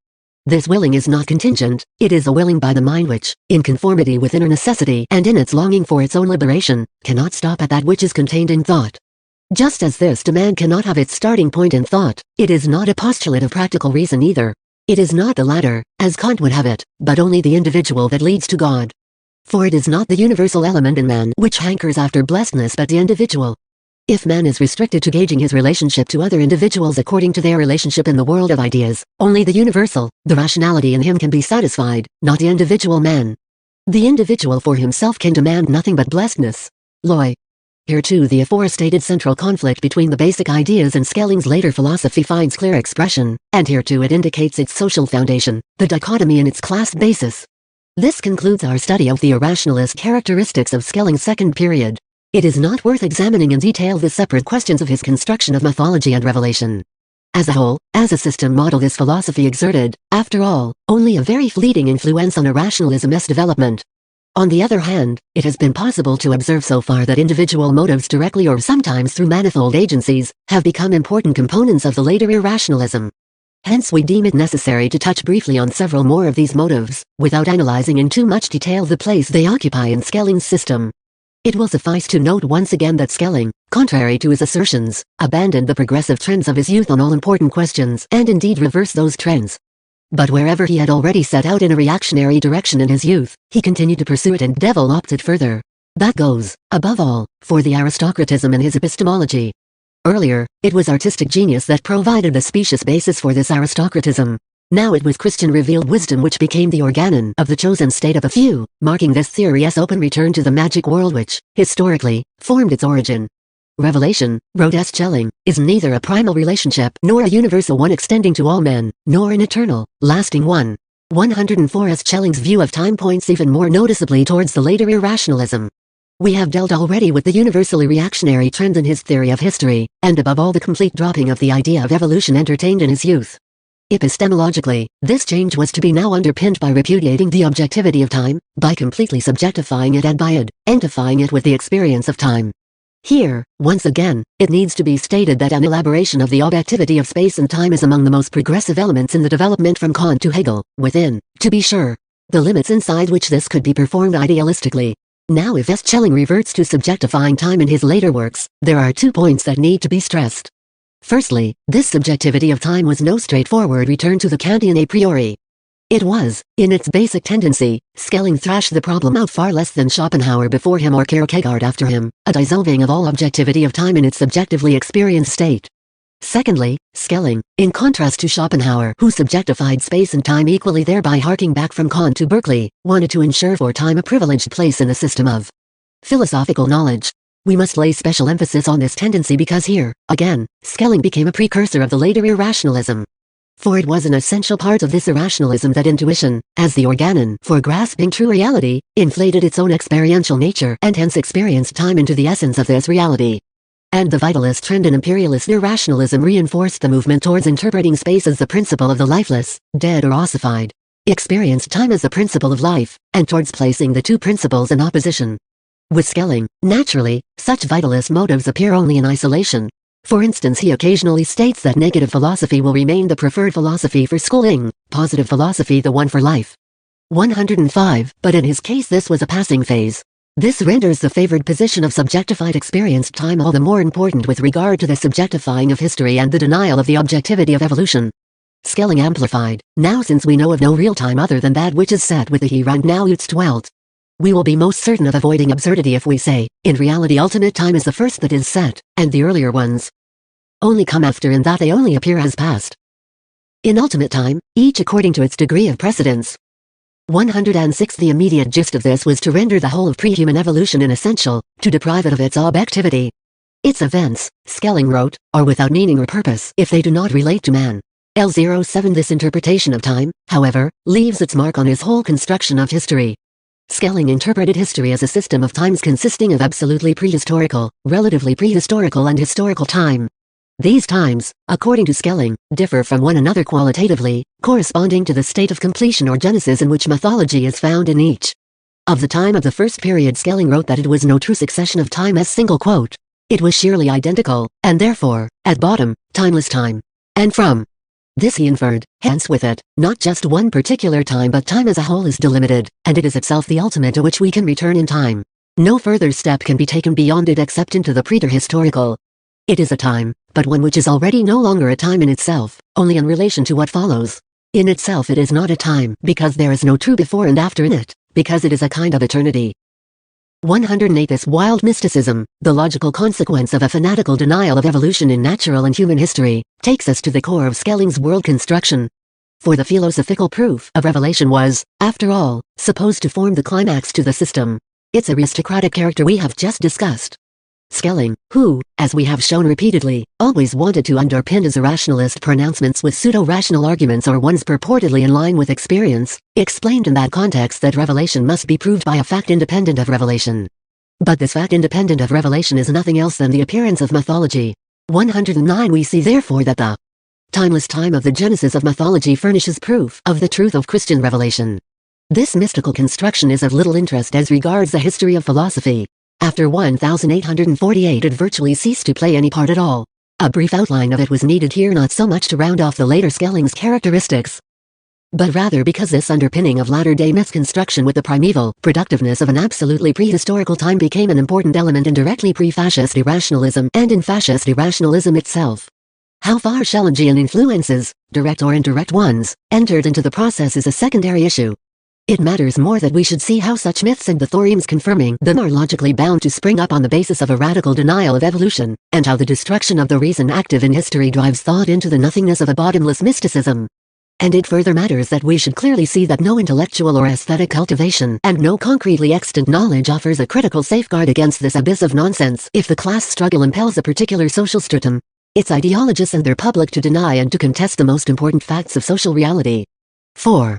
This willing is not contingent, it is a willing by the mind which, in conformity with inner necessity and in its longing for its own liberation, cannot stop at that which is contained in thought. Just as this demand cannot have its starting point in thought, it is not a postulate of practical reason either. It is not the latter, as Kant would have it, but only the individual that leads to God. For it is not the universal element in man which hankers after blessedness but the individual. If man is restricted to gauging his relationship to other individuals according to their relationship in the world of ideas, only the universal, the rationality in him can be satisfied, not the individual man. The individual for himself can demand nothing but blessedness. Loy. Here too the aforestated central conflict between the basic ideas and Schelling's later philosophy finds clear expression, and here too it indicates its social foundation, the dichotomy in its class basis. This concludes our study of the irrationalist characteristics of Schelling's second period. It is not worth examining in detail the separate questions of his construction of mythology and revelation. As a whole, as a system model, this philosophy exerted, after all, only a very fleeting influence on irrationalism's development. On the other hand, it has been possible to observe so far that individual motives directly or sometimes through manifold agencies, have become important components of the later irrationalism. Hence we deem it necessary to touch briefly on several more of these motives, without analyzing in too much detail the place they occupy in Schelling's system. It will suffice to note once again that Schelling, contrary to his assertions, abandoned the progressive trends of his youth on all important questions and indeed reversed those trends. But wherever he had already set out in a reactionary direction in his youth, he continued to pursue it and developed it further. That goes, above all, for the aristocratism in his epistemology. Earlier, it was artistic genius that provided the specious basis for this aristocratism. Now it was Christian revealed wisdom which became the organon of the chosen state of a few, marking this theory's open return to the magic world which, historically, formed its origin. Revelation, wrote S. Schelling, is neither a primal relationship nor a universal one extending to all men, nor an eternal, lasting one. 104 S. Schelling's view of time points even more noticeably towards the later irrationalism. We have dealt already with the universally reactionary trend in his theory of history, and above all the complete dropping of the idea of evolution entertained in his youth. Epistemologically, this change was to be now underpinned by repudiating the objectivity of time, by completely subjectifying it and by identifying it with the experience of time. Here, once again, it needs to be stated that an elaboration of the objectivity of space and time is among the most progressive elements in the development from Kant to Hegel, within, to be sure, the limits inside which this could be performed idealistically. Now if S. Schelling reverts to subjectifying time in his later works, there are 2 points that need to be stressed. Firstly, this subjectivity of time was no straightforward return to the Kantian a priori. It was, in its basic tendency, Schelling thrashed the problem out far less than Schopenhauer before him or Kierkegaard after him, a dissolving of all objectivity of time in its subjectively experienced state. Secondly, Schelling, in contrast to Schopenhauer who subjectified space and time equally thereby harking back from Kant to Berkeley, wanted to ensure for time a privileged place in the system of philosophical knowledge. We must lay special emphasis on this tendency because here, again, Schelling became a precursor of the later irrationalism. For it was an essential part of this irrationalism that intuition, as the organon for grasping true reality, inflated its own experiential nature and hence experienced time into the essence of this reality. And the vitalist trend in imperialist irrationalism reinforced the movement towards interpreting space as the principle of the lifeless, dead or ossified. experienced time as the principle of life, and towards placing the two principles in opposition. With Schelling, naturally, such vitalist motives appear only in isolation. For instance, he occasionally states that negative philosophy will remain the preferred philosophy for schooling, positive philosophy the one for life. 105. But in his case this was a passing phase. This renders the favored position of subjectified experienced time all the more important with regard to the subjectifying of history and the denial of the objectivity of evolution. Schelling amplified, now since we know of no real time other than that which is set with the Hier und Now jetzt Welt, we will be most certain of avoiding absurdity if we say, in reality ultimate time is the first that is set, and the earlier ones only come after in that they only appear as past. In ultimate time, each according to its degree of precedence. 106. The immediate gist of this was to render the whole of pre-human evolution inessential, to deprive it of its objectivity. Its events, Schelling wrote, are without meaning or purpose if they do not relate to man. L07. This interpretation of time, however, leaves its mark on his whole construction of history. Schelling interpreted history as a system of times consisting of absolutely prehistorical, relatively prehistorical and historical time. These times, according to Schelling, differ from one another qualitatively, corresponding to the state of completion or genesis in which mythology is found in each. Of the time of the first period Schelling wrote that it was no true succession of time as single quote. It was sheerly identical, and therefore, at bottom, timeless time. And from this he inferred, hence with it, not just one particular time but time as a whole is delimited, and it is itself the ultimate to which we can return in time. No further step can be taken beyond it except into the preterhistorical. It is a time, but one which is already no longer a time in itself, only in relation to what follows. In itself it is not a time, because there is no true before and after in it, because it is a kind of eternity. 108. This wild mysticism, the logical consequence of a fanatical denial of evolution in natural and human history, takes us to the core of Schelling's world construction. For the philosophical proof of revelation was, after all, supposed to form the climax to the system. Its aristocratic character we have just discussed. Schelling, who, as we have shown repeatedly, always wanted to underpin his irrationalist pronouncements with pseudo-rational arguments or ones purportedly in line with experience, explained in that context that revelation must be proved by a fact independent of revelation. But this fact independent of revelation is nothing else than the appearance of mythology. 109. We see therefore that the timeless time of the genesis of mythology furnishes proof of the truth of Christian revelation. This mystical construction is of little interest as regards the history of philosophy. After 1848 it virtually ceased to play any part at all. A brief outline of it was needed here not so much to round off the later Schelling's characteristics, but rather because this underpinning of latter-day misconstruction with the primeval productiveness of an absolutely prehistorical time became an important element in directly pre-fascist irrationalism and in fascist irrationalism itself. How far Schellingian influences, direct or indirect ones, entered into the process is a secondary issue. It matters more that we should see how such myths and the theorems confirming them are logically bound to spring up on the basis of a radical denial of evolution, and how the destruction of the reason active in history drives thought into the nothingness of a bottomless mysticism. And it further matters that we should clearly see that no intellectual or aesthetic cultivation and no concretely extant knowledge offers a critical safeguard against this abyss of nonsense if the class struggle impels a particular social stratum, its ideologists and their public to deny and to contest the most important facts of social reality. 4.